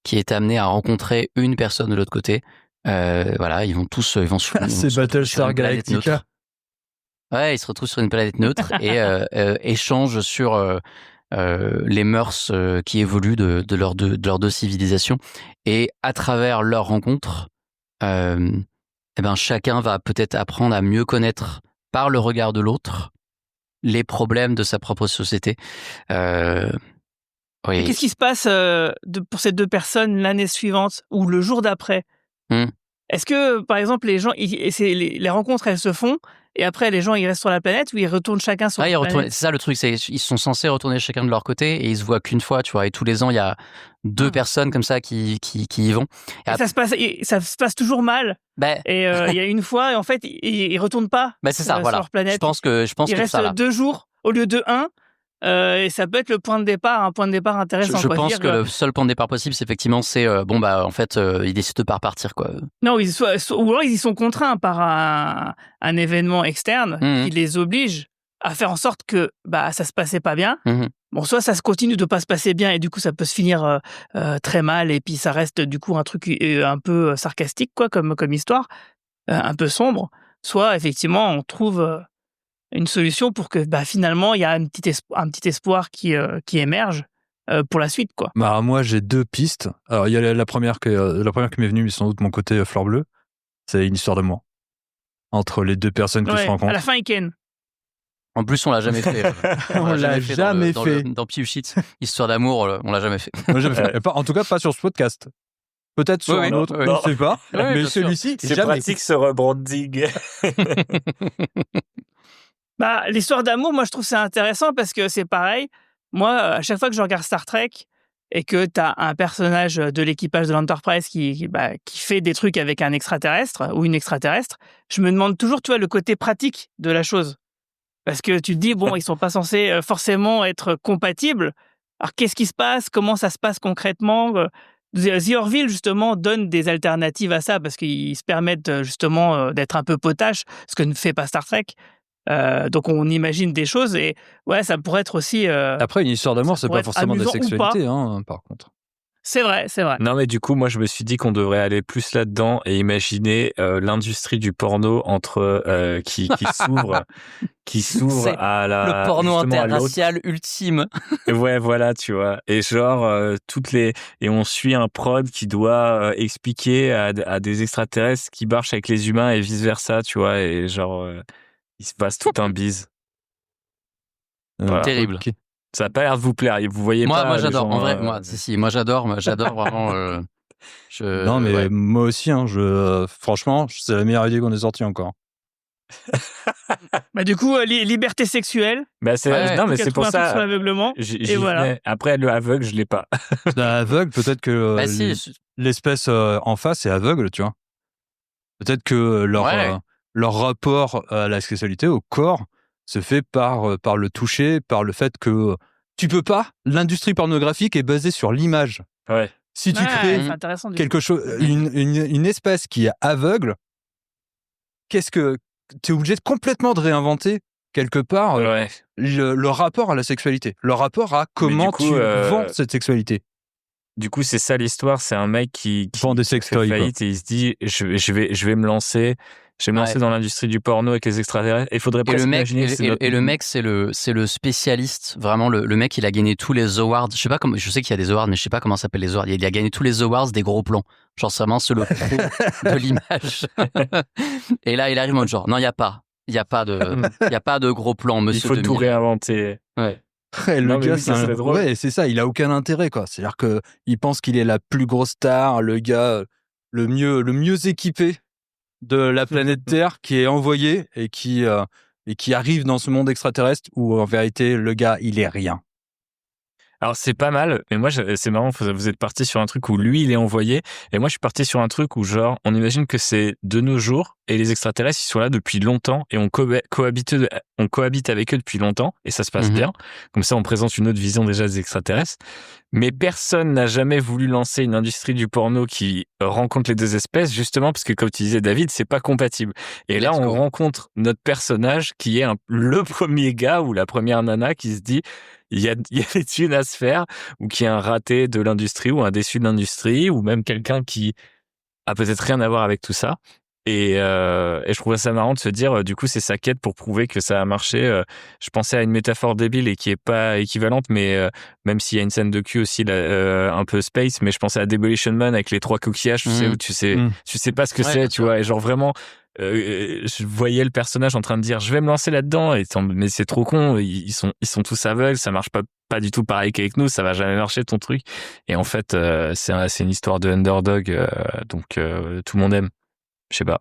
qui est amené à rencontrer une personne de l'autre côté. Voilà, ils vont c'est Battlestar Galactica. Ouais, ils se retrouvent sur une planète neutre et échangent sur les mœurs qui évoluent de leurs deux civilisations. Et à travers leur rencontre, chacun va peut-être apprendre à mieux connaître par le regard de l'autre les problèmes de sa propre société. Oui. Qu'est-ce qui se passe pour ces deux personnes l'année suivante ou le jour d'après? Est-ce que, par exemple, les gens, les rencontres, elles se font, et après, les gens, ils restent sur la planète, ou ils retournent chacun sur la planète? C'est ça le truc, ils sont censés retourner chacun de leur côté, et ils se voient qu'une fois, tu vois, et tous les ans, il y a 2 personnes comme ça qui y vont. Et ça se passe toujours mal. Et il y a une fois, et en fait, ils retournent pas c'est ça, sur voilà. leur planète. Je pense que ils restent 2 jours au lieu de 1. Et ça peut être le point de départ, un point de départ intéressant. Je pense que le seul point de départ possible, c'est effectivement, en fait, ils décident de pas repartir, quoi. Non, ou alors ils y sont contraints par un événement externe qui les oblige à faire en sorte que ça se passait pas bien. Bon, soit ça se continue de pas se passer bien, et du coup ça peut se finir très mal, et puis ça reste du coup un truc un peu sarcastique, quoi, comme histoire, un peu sombre. Soit effectivement on trouve une solution pour que finalement il y a un petit espoir qui émerge pour la suite, quoi. Moi j'ai 2 pistes. Alors il y a la première qui m'est venue, mais sans doute mon côté fleur bleue. C'est une histoire d'amour entre les 2 personnes qui se rencontrent. À la fin, ils ken. En plus, on l'a jamais fait. On l'a jamais fait. Dans Piushit, histoire d'amour, on l'a jamais fait. On l'a jamais fait. En tout cas, pas sur ce podcast. Peut-être sur un autre, je sais pas. Mais celui-ci, c'est jamais. pratique ce rebranding. L'histoire d'amour, moi, je trouve c'est intéressant parce que c'est pareil. Moi, à chaque fois que je regarde Star Trek et que tu as un personnage de l'équipage de l'Enterprise qui fait des trucs avec un extraterrestre ou une extraterrestre, je me demande toujours, tu vois, le côté pratique de la chose. Parce que tu te dis, bon, ils sont pas censés forcément être compatibles. Alors, qu'est-ce qui se passe? Comment ça se passe concrètement? The Orville, justement, donne des alternatives à ça parce qu'ils se permettent justement d'être un peu potaches, ce que ne fait pas Star Trek. Donc, on imagine des choses, et ouais, ça pourrait être aussi... Après, une histoire d'amour, c'est pas forcément de la sexualité, par contre. C'est vrai. Non, mais du coup, moi, je me suis dit qu'on devrait aller plus là-dedans et imaginer l'industrie du porno entre qui s'ouvre à la... Le porno interracial ultime. Ouais, voilà, tu vois. Et genre, et on suit un prod qui doit expliquer à des extraterrestres qui marchent avec les humains et vice-versa, tu vois. Et genre, il se passe tout un bise. Voilà. Terrible. Okay. Ça n'a pas l'air de vous plaire. Vous voyez pas. Moi, j'adore. En vrai, moi j'adore vraiment. Non, mais moi aussi, franchement, c'est la meilleure idée qu'on ait sortie encore. Du coup, liberté sexuelle. Non, mais c'est pour ça. Sur l'aveuglement. Et voilà. Après, le aveugle, je l'ai pas. Aveugle, peut-être que l'espèce en face est aveugle, tu vois. Peut-être que leur rapport à la sexualité, au corps, se fait par le toucher, par le fait que tu peux pas. L'industrie pornographique est basée sur l'image. Ouais. Si tu crées quelque chose, une espèce qui est aveugle, qu'est-ce que t'es obligé complètement de réinventer quelque part le rapport à la sexualité, le rapport à comment tu vends cette sexualité. Du coup, c'est ça l'histoire. C'est un mec qui vend des sextoys, faillite, et il se dit je vais me lancer. Je vais me lancer dans l'industrie du porno avec les extraterrestres. Il faudrait presque imaginer que c'est le mec, c'est le spécialiste. Vraiment, le mec, il a gagné tous les awards. Je sais qu'il y a des awards, mais je sais pas comment ça s'appelle les awards. Il a gagné tous les awards des gros plans. Genre, c'est vraiment le pro de l'image. Et là, il arrive en mode genre, non, il y a pas de gros plan, monsieur. Il faut tout réinventer. Ouais. Le gars, c'est ça. Il a aucun intérêt, quoi. C'est-à-dire que il pense qu'il est la plus grosse star, le gars le mieux équipé de la planète Terre, qui est envoyé et qui arrive dans ce monde extraterrestre où en vérité le gars il est rien. Alors c'est pas mal, mais moi c'est marrant, vous êtes parti sur un truc où lui il est envoyé, et moi je suis parti sur un truc où genre on imagine que c'est de nos jours et les extraterrestres ils sont là depuis longtemps et on cohabite avec eux depuis longtemps et ça se passe bien. Comme ça on présente une autre vision déjà des extraterrestres, mais personne n'a jamais voulu lancer une industrie du porno qui rencontre les 2 espèces, justement parce que comme tu disais David, c'est pas compatible. Et là on rencontre notre personnage qui est le premier gars ou la première nana qui se dit il y a des thunes à se faire, ou qui est un raté de l'industrie ou un déçu de l'industrie, ou même quelqu'un qui a peut-être rien à voir avec tout ça. Et je trouvais ça marrant de se dire, du coup, c'est sa quête pour prouver que ça a marché. Je pensais à une métaphore débile et qui est pas équivalente, mais même s'il y a une scène de cul aussi un peu space, mais je pensais à Demolition Man avec les 3 coquillages, tu sais, où tu sais pas ce que c'est, tu vois, et genre vraiment, je voyais le personnage en train de dire je vais me lancer là-dedans, mais c'est trop con, ils sont tous aveugles, ça marche pas du tout pareil qu'avec nous, ça va jamais marcher ton truc. Et en fait c'est une histoire de underdog, donc tout le monde aime. Je sais pas.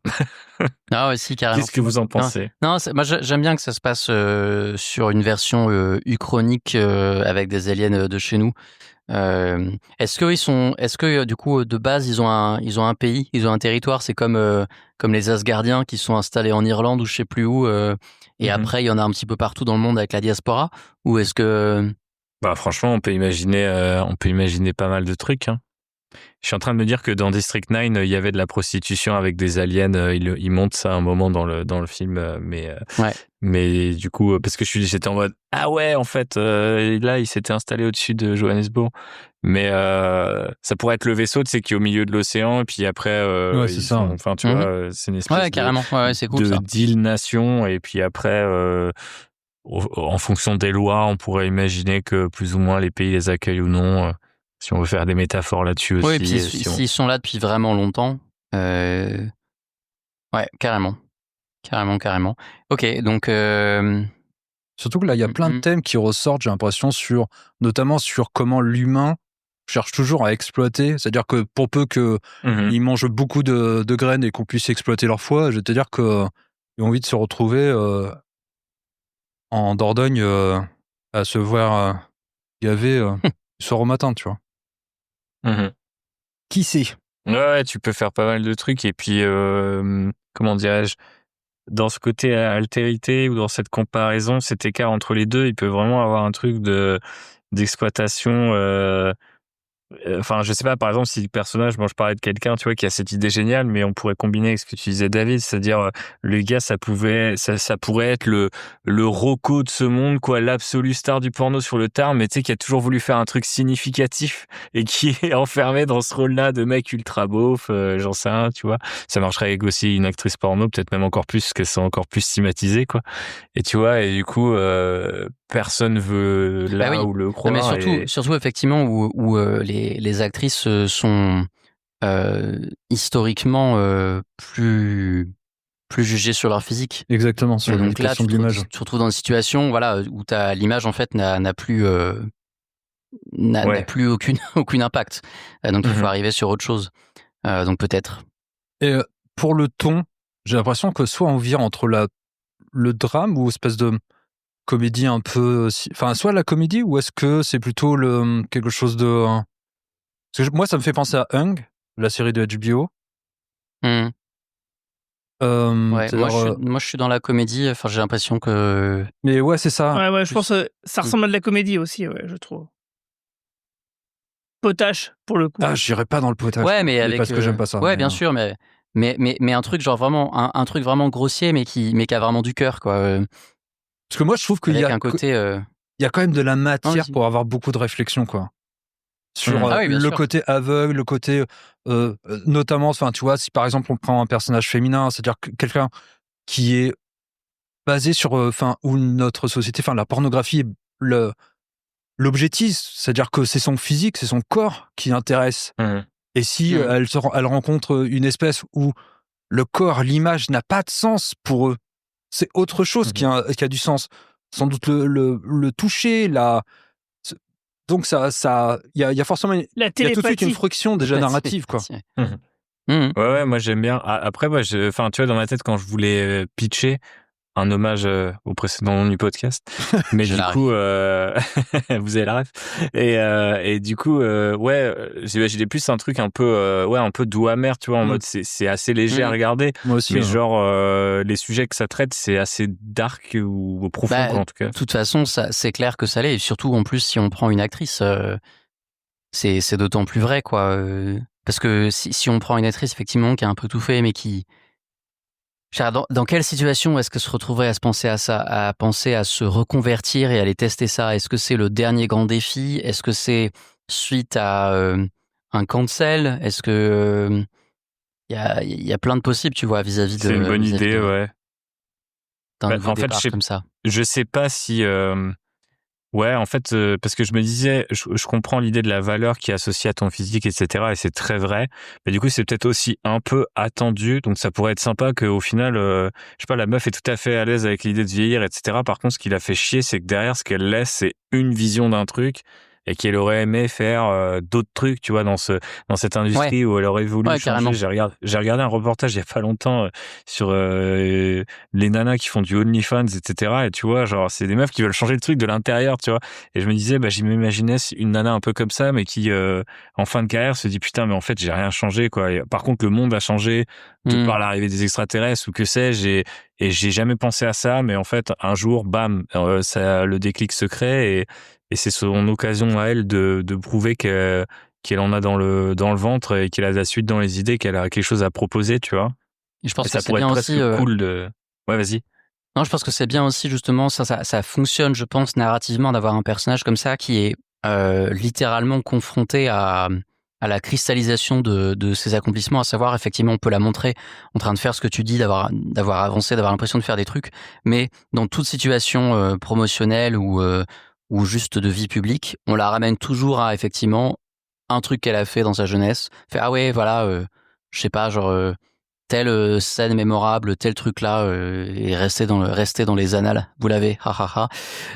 Ah ouais, si, carrément. Qu'est-ce que vous en pensez? Non, moi j'aime bien que ça se passe sur une version uchronique avec des aliens de chez nous. Est-ce que du coup de base ils ont un pays, ils ont un territoire, c'est comme les Asgardiens qui sont installés en Irlande ou je sais plus où, et après il y en a un petit peu partout dans le monde avec la diaspora, ou est-ce que Bah franchement, on peut imaginer pas mal de trucs, hein. Je suis en train de me dire que dans District 9, il y avait de la prostitution avec des aliens. Ils montrent ça à un moment dans le film, Ouais. mais du coup, parce que j'étais en mode ah ouais, en fait, là, il s'était installé au-dessus de Johannesburg. Mais ça pourrait être le vaisseau, tu sais, qui est au milieu de l'océan, et puis après, Ouais, c'est ça. enfin, tu vois, c'est une espèce ouais, carrément, ouais, c'est cool de ça. deal nation, et puis après, en fonction des lois, on pourrait imaginer que plus ou moins les pays les accueillent ou non. Si on veut faire des métaphores là-dessus aussi. Oui, et puis s'ils sont là depuis vraiment longtemps, ouais, carrément. Ok, donc Surtout que là, il y a plein de thèmes qui ressortent, j'ai l'impression, notamment sur comment l'humain cherche toujours à exploiter. C'est-à-dire que pour peu qu'ils mangent beaucoup de graines et qu'on puisse exploiter leur foie, je vais te dire qu'ils ont envie de se retrouver en Dordogne à se voir gaver du soir au matin, tu vois. Qui sait? Ouais, tu peux faire pas mal de trucs, et puis, comment dirais-je, dans ce côté altérité ou dans cette comparaison, cet écart entre les deux, il peut vraiment avoir un truc d'exploitation. Enfin, je sais pas, par exemple, si le personnage, je parlais de quelqu'un, tu vois, qui a cette idée géniale, mais on pourrait combiner avec ce que tu disais, David, c'est-à-dire, le gars, ça pourrait être le Rocco de ce monde, quoi, l'absolu star du porno sur le tard, mais tu sais, qui a toujours voulu faire un truc significatif et qui est enfermé dans ce rôle-là de mec ultra beauf, j'en sais rien, tu vois. Ça marcherait avec aussi une actrice porno, peut-être même encore plus, parce qu'elles sont encore plus stigmatisées, quoi. Et tu vois, et du coup, personne veut là où le croire. Non, mais surtout effectivement où les actrices sont historiquement plus jugées sur leur physique. Exactement, sur donc là, l'éducation de l'image. tu te retrouves dans une situation, voilà, où l'image en fait n'a plus aucun impact. Donc il faut arriver sur autre chose. Donc peut-être. Et pour le ton, j'ai l'impression que soit on vire entre le drame ou espèce de comédie un peu, enfin, soit la comédie, ou est-ce que c'est plutôt quelque chose de... Parce que moi, ça me fait penser à Hung, la série de HBO. Ouais, moi je suis dans la comédie, enfin j'ai l'impression que... Mais ouais, c'est ça. Ouais, je pense que ça ressemble à de la comédie aussi, ouais, je trouve. Potache, pour le coup. Ah, j'irais pas dans le potage. Ouais, mais avec... Parce que j'aime pas ça. Ouais, bien sûr, mais un truc genre vraiment, un truc vraiment grossier, mais qui a vraiment du cœur, quoi. Parce que moi, je trouve qu'il y a un côté... il y a quand même de la matière pour avoir beaucoup de réflexion, quoi. Sur le côté aveugle, le côté notamment, enfin, tu vois, si par exemple on prend un personnage féminin, c'est-à-dire quelqu'un qui est basé sur, où notre société, la pornographie, l'objectif, c'est-à-dire que c'est son physique, c'est son corps qui intéresse. Et si elle rencontre une espèce où le corps, l'image n'a pas de sens pour eux, c'est autre chose qui a du sens. Sans doute le toucher, donc il y a forcément il y a tout de suite une friction déjà narrative, quoi. Ouais, moi j'aime bien. Après, moi, tu vois, dans ma tête, quand je voulais pitcher un hommage au précédent nom du podcast, mais du coup, vous avez la ref. Et du coup, j'ai plus un truc un peu, un peu doux amer, tu vois, en mode c'est assez léger à regarder. Moi aussi. Mais genre, les sujets que ça traite, c'est assez dark ou profond, quoi, en tout cas. De toute façon, c'est clair que ça l'est. Et surtout, en plus, si on prend une actrice, c'est d'autant plus vrai, quoi. Parce que si on prend une actrice, effectivement, qui a un peu tout fait, mais qui... Dans quelle situation est-ce que se retrouverait à se penser à ça, à penser à se reconvertir et à aller tester ça? Est-ce que c'est le dernier grand défi? Est-ce que c'est suite à un cancel? Est-ce que il y a plein de possibles, tu vois, vis-à-vis de... C'est une bonne idée, ouais. D'un nouveau départ comme ça. Je sais pas si... Ouais, en fait, parce que je me disais, je comprends l'idée de la valeur qui est associée à ton physique, etc. Et c'est très vrai. Mais du coup, c'est peut-être aussi un peu attendu. Donc, ça pourrait être sympa qu'au final, je sais pas, la meuf est tout à fait à l'aise avec l'idée de vieillir, etc. Par contre, ce qui la fait chier, c'est que derrière, ce qu'elle laisse, c'est une vision d'un truc. et qu'elle aurait aimé faire d'autres trucs, tu vois, dans cette industrie où elle aurait voulu changer. J'ai regardé un reportage il y a pas longtemps sur les nanas qui font du OnlyFans, etc. Et tu vois, genre, c'est des meufs qui veulent changer le truc de l'intérieur, tu vois. Et je me disais, je m'imaginais une nana un peu comme ça, mais qui, en fin de carrière, se dit, putain, mais en fait, j'ai rien changé, quoi. Et, par contre, le monde a changé par l'arrivée des extraterrestres ou que sais-je, et j'ai jamais pensé à ça, mais en fait, un jour, bam, le déclic se crée, et c'est son occasion à elle de prouver qu'elle en a dans le ventre et qu'elle a de la suite dans les idées, qu'elle a quelque chose à proposer, tu vois. Et je pense que ça c'est pourrait bien être presque aussi, cool de... Ouais, vas-y. Non, je pense que c'est bien aussi, justement, ça fonctionne, je pense, narrativement, d'avoir un personnage comme ça qui est littéralement confronté à la cristallisation de ses accomplissements, à savoir, effectivement, on peut la montrer en train de faire ce que tu dis, d'avoir avancé, d'avoir l'impression de faire des trucs, mais dans toute situation promotionnelle ou juste de vie publique, on la ramène toujours à, effectivement, un truc qu'elle a fait dans sa jeunesse. Fait, ah ouais, voilà, je sais pas, genre... telle scène mémorable, tel truc là est resté dans les annales. Vous l'avez, ha ha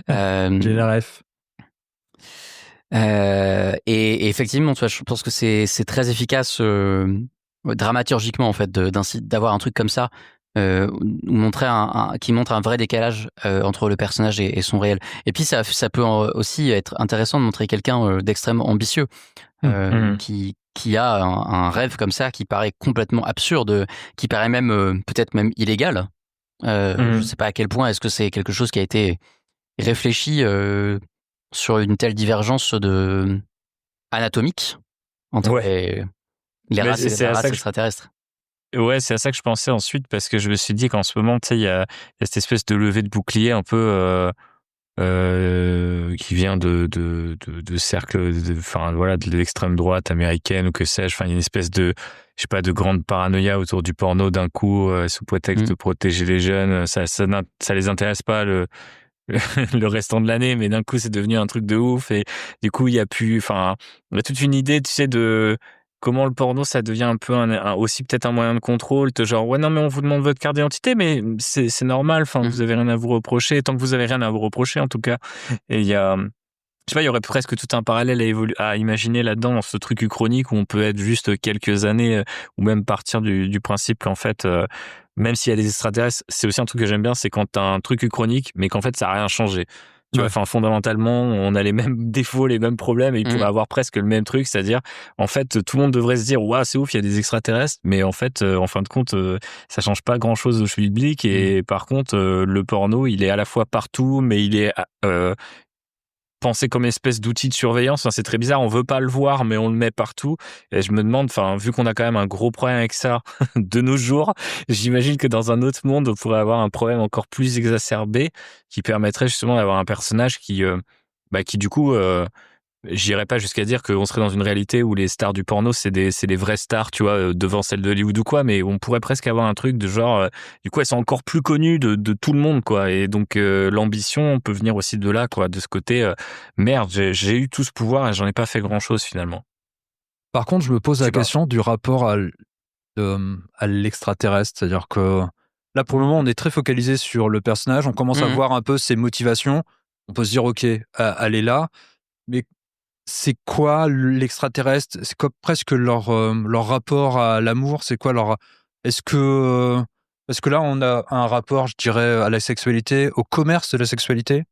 ha. J'ai la ref. Et effectivement, tu vois, je pense que c'est très efficace dramaturgiquement en fait d'avoir un truc comme ça, montrer qui montre un vrai décalage entre le personnage et son réel. Et puis ça peut aussi être intéressant de montrer quelqu'un d'extrêmement ambitieux qui a un rêve comme ça qui paraît complètement absurde, qui paraît même peut-être même illégal. Je sais pas à quel point est-ce que c'est quelque chose qui a été réfléchi sur une telle divergence anatomique entre les races extraterrestres. Ouais, c'est à ça que je pensais ensuite, parce que je me suis dit qu'en ce moment, tu sais, il y a cette espèce de levée de bouclier un peu qui vient de cercles, de l'extrême droite américaine ou que sais-je. Enfin, il y a une espèce de, je sais pas, de grande paranoïa autour du porno d'un coup, sous prétexte de protéger les jeunes. Ça les intéresse pas le restant de l'année, mais d'un coup, c'est devenu un truc de ouf. Et du coup, il y a toute une idée, tu sais, de comment le porno, ça devient un peu aussi peut-être un moyen de contrôle, genre, ouais, non, mais on vous demande votre carte d'identité, mais c'est normal, vous avez rien à vous reprocher, tant que vous avez rien à vous reprocher, en tout cas. Et il y a, je sais pas, il y aurait presque tout un parallèle à imaginer là-dedans, dans ce truc uchronique où on peut être juste quelques années, ou même partir du principe qu'en fait, même s'il y a des extraterrestres, c'est aussi un truc que j'aime bien, c'est quand t'as un truc uchronique, mais qu'en fait, ça a rien changé. Tu vois, fondamentalement, on a les mêmes défauts, les mêmes problèmes, et il pourrait avoir presque le même truc, c'est-à-dire, en fait, tout le monde devrait se dire, waouh, c'est ouf, il y a des extraterrestres, mais en fait, en fin de compte, ça change pas grand-chose au public, et par contre, le porno, il est à la fois partout, mais il est pensé comme une espèce d'outil de surveillance. C'est très bizarre, on veut pas le voir, mais on le met partout. Et je me demande, vu qu'on a quand même un gros problème avec ça de nos jours, j'imagine que dans un autre monde, on pourrait avoir un problème encore plus exacerbé qui permettrait justement d'avoir un personnage qui du coup, j'irais pas jusqu'à dire qu'on serait dans une réalité où les stars du porno, c'est des vraies stars, tu vois, devant celles de Hollywood ou quoi, mais on pourrait presque avoir un truc de genre, du coup, elles sont encore plus connues de tout le monde, quoi. Et donc, l'ambition peut venir aussi de là, quoi, de ce côté, merde, j'ai eu tout ce pouvoir et j'en ai pas fait grand chose finalement. Par contre, je me pose la question du rapport à l'extraterrestre, c'est-à-dire que là, pour le moment, on est très focalisé sur le personnage, on commence à voir un peu ses motivations, on peut se dire, ok, elle est là, mais c'est quoi l'extraterrestre? C'est quoi presque leur rapport à l'amour? C'est quoi leur... Est-ce que... Parce que là, on a un rapport, je dirais, à la sexualité, au commerce de la sexualité.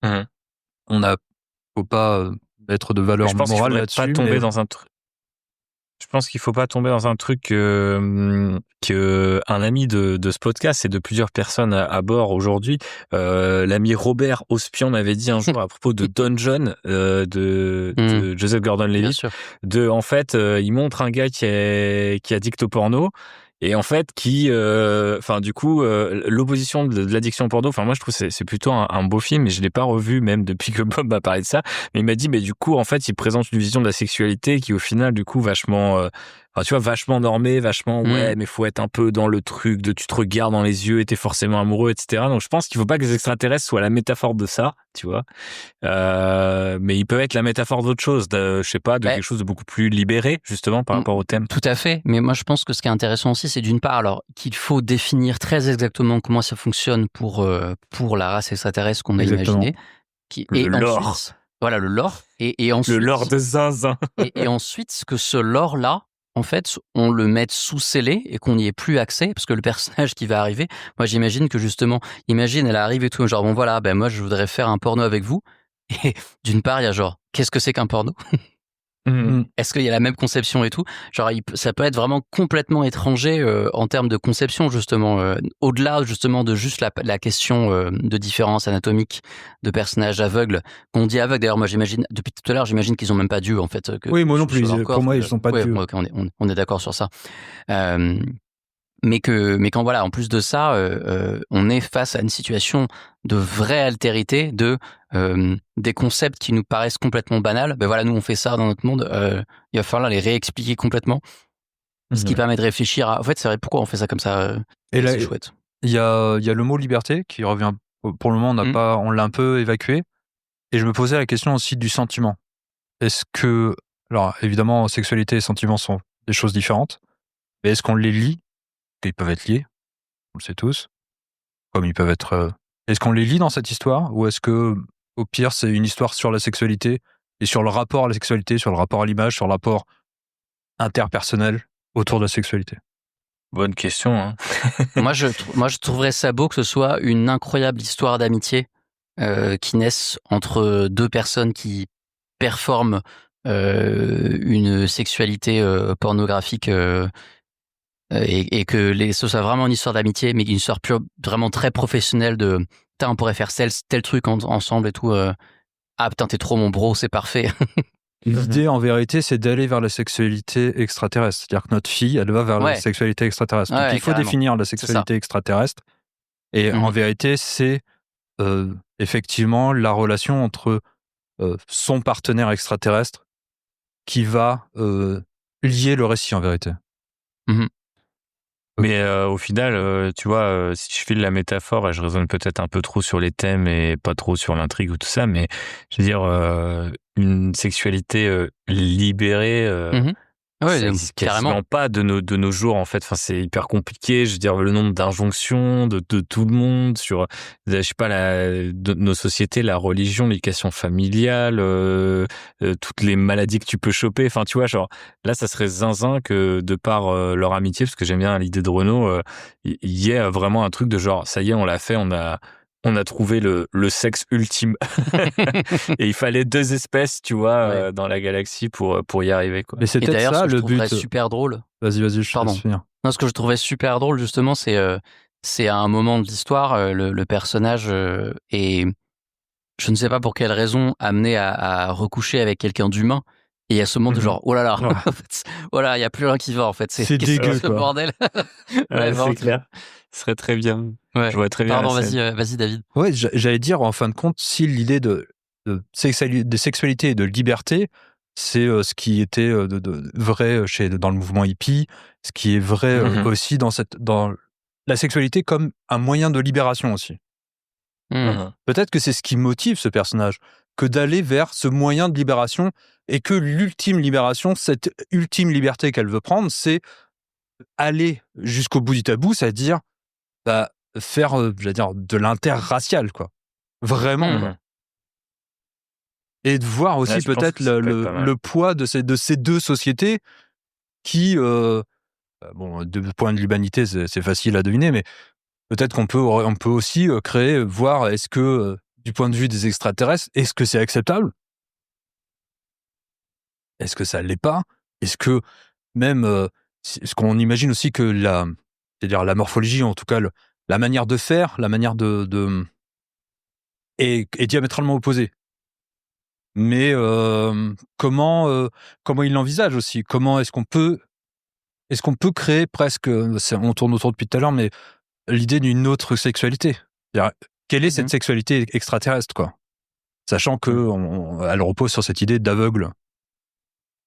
On a... Faut pas mettre de valeur morale là-dessus. Pas tomber dans un truc. Je pense qu'il faut pas tomber dans un truc que un ami de ce podcast et de plusieurs personnes à bord aujourd'hui, l'ami Robert Ospion m'avait dit un jour à propos de Don John, de Joseph Gordon-Levitt, en fait, il montre un gars qui est addict au porno. Et en fait, du coup, l'opposition de l'addiction au porno, moi, je trouve que c'est plutôt un beau film, et je l'ai pas revu même depuis que Bob m'a parlé de ça. Mais il m'a dit, mais du coup, en fait, il présente une vision de la sexualité qui, au final, du coup, vachement, vachement normée, vachement, ouais, mais faut être un peu dans le truc de tu te regardes dans les yeux et t'es forcément amoureux, etc. Donc, je pense qu'il faut pas que les extraterrestres soient la métaphore de ça, tu vois. Mais ils peuvent être la métaphore d'autre chose, de quelque chose de beaucoup plus libéré, justement, par rapport au thème. Tout à fait. Mais moi, je pense que ce qui est intéressant aussi, c'est d'une part, alors, qu'il faut définir très exactement comment ça fonctionne pour la race extraterrestre qu'on a imaginée. L'or. Voilà, le lore. Et Le ensuite, lore de zinzin. et ensuite, que ce lore-là, en fait, on le mette sous scellé et qu'on n'y ait plus accès, parce que le personnage qui va arriver, moi j'imagine que justement, elle arrive et tout, genre bon voilà, ben moi je voudrais faire un porno avec vous. Et d'une part, il y a genre, qu'est-ce que c'est qu'un porno? Est-ce qu'il y a la même conception et tout? Genre, ça peut être vraiment complètement étranger en termes de conception, justement, au-delà justement de juste la question de différence anatomique de personnages aveugles. Qu'on dit aveugles, d'ailleurs, moi j'imagine, depuis tout à l'heure, j'imagine qu'ils ont même pas d'yeux, en fait. Oui, moi non plus. Pour moi, ils sont pas d'yeux. Ok, on est d'accord sur ça. Mais quand voilà, en plus de ça, on est face à une situation de vraie altérité, des concepts qui nous paraissent complètement banals. Ben voilà, nous on fait ça dans notre monde. Il va falloir les réexpliquer complètement, ce qui permet de réfléchir à. En fait, c'est vrai, pourquoi on fait ça comme ça. Et là, c'est chouette. Il y a le mot liberté qui revient. Pour le moment, on l'a un peu évacué. Et je me posais la question aussi du sentiment. Est-ce que, alors évidemment, sexualité et sentiments sont des choses différentes, mais est-ce qu'on les lie? Ils peuvent être liés, on le sait tous, comme ils peuvent être. Est-ce qu'on les lie dans cette histoire, ou est-ce que, au pire, c'est une histoire sur la sexualité et sur le rapport à la sexualité, sur le rapport à l'image, sur le rapport interpersonnel autour de la sexualité? Bonne question. Hein. moi, je trouverais ça beau que ce soit une incroyable histoire d'amitié qui naisse entre deux personnes qui performent une sexualité pornographique. Et que ce soit vraiment une histoire d'amitié, mais une histoire vraiment très professionnelle de putain, on pourrait faire tel truc ensemble et tout. Ah putain, t'es trop mon bro, c'est parfait. L'idée, en vérité, c'est d'aller vers la sexualité extraterrestre. C'est-à-dire que notre fille, elle va vers la sexualité extraterrestre. Donc, il faut définir la sexualité extraterrestre. Et en vérité, c'est effectivement la relation entre son partenaire extraterrestre qui va lier le récit, en vérité. Mais au final, tu vois, si je file la métaphore, et je raisonne peut-être un peu trop sur les thèmes et pas trop sur l'intrigue ou tout ça, mais je veux dire, une sexualité libérée, ça n'existe quasiment pas de nos jours, en fait. Enfin, c'est hyper compliqué. Je veux dire, le nombre d'injonctions de tout le monde sur, je sais pas, de nos sociétés, la religion, l'éducation familiale, toutes les maladies que tu peux choper. Enfin, tu vois, genre, là, ça serait zinzin que, de par leur amitié, parce que j'aime bien l'idée de Renaud, il y ait vraiment un truc de genre, ça y est, on l'a fait, on a trouvé le sexe ultime. Et il fallait 2 espèces, tu vois, dans la galaxie pour y arriver, quoi. Mais c'est peut-être ça le but. Super drôle. Vas-y, je te laisse finir. Non, ce que je trouvais super drôle, justement, c'est à un moment de l'histoire, le personnage est, je ne sais pas pour quelle raison, amené à recoucher avec quelqu'un d'humain. Et il y a ce moment de genre, oh là là, voilà, il n'y a plus rien qui va, en fait. C'est dégueu, ce bordel. C'est clair. Ce serait très bien. Ouais. Je vois très bien. Pardon, vas-y, David. Ouais, j'allais dire, en fin de compte, si l'idée de sexualité et de liberté, c'est ce qui était vrai dans le mouvement hippie, ce qui est vrai aussi dans la sexualité comme un moyen de libération aussi. Peut-être que c'est ce qui motive ce personnage, que d'aller vers ce moyen de libération, et que l'ultime libération, cette ultime liberté qu'elle veut prendre, c'est aller jusqu'au bout du tabou, c'est-à-dire faire, j'allais dire, de l'interracial, quoi. Vraiment. Quoi. Et de voir aussi peut-être le poids de ces deux sociétés qui, de point de l'humanité, c'est facile à deviner, mais peut-être qu'on peut aussi voir, est-ce que, du point de vue des extraterrestres, est-ce que c'est acceptable? Est-ce que ça l'est pas? Est-ce que même, ce qu'on imagine aussi que c'est-à-dire la morphologie, en tout cas la manière de faire, la manière est diamétralement opposée. Mais comment il l'envisage aussi? Comment est-ce qu'on peut créer presque, on tourne autour depuis tout à l'heure, mais l'idée d'une autre sexualité? C'est-à-dire, quelle est cette sexualité extraterrestre, quoi? Sachant que elle repose sur cette idée d'aveugle.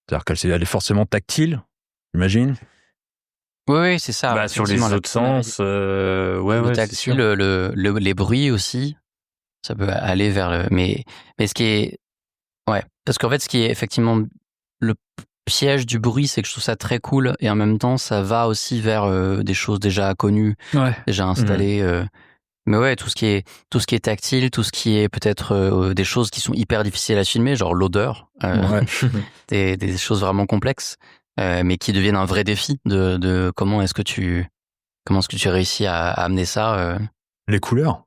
C'est-à-dire qu'elle est forcément tactile, j'imagine. Oui, c'est ça. Sur les autres sens, le tactile, les bruits aussi, ça peut aller vers le. Mais ce qui est, parce qu'en fait, ce qui est effectivement le piège du bruit, c'est que je trouve ça très cool, et en même temps, ça va aussi vers des choses déjà connues, déjà installées. Mais ouais, tout ce qui est tactile, tout ce qui est peut-être des choses qui sont hyper difficiles à filmer, genre l'odeur, des choses vraiment complexes, mais qui deviennent un vrai défi de comment est-ce que tu réussis à amener ça. Les couleurs.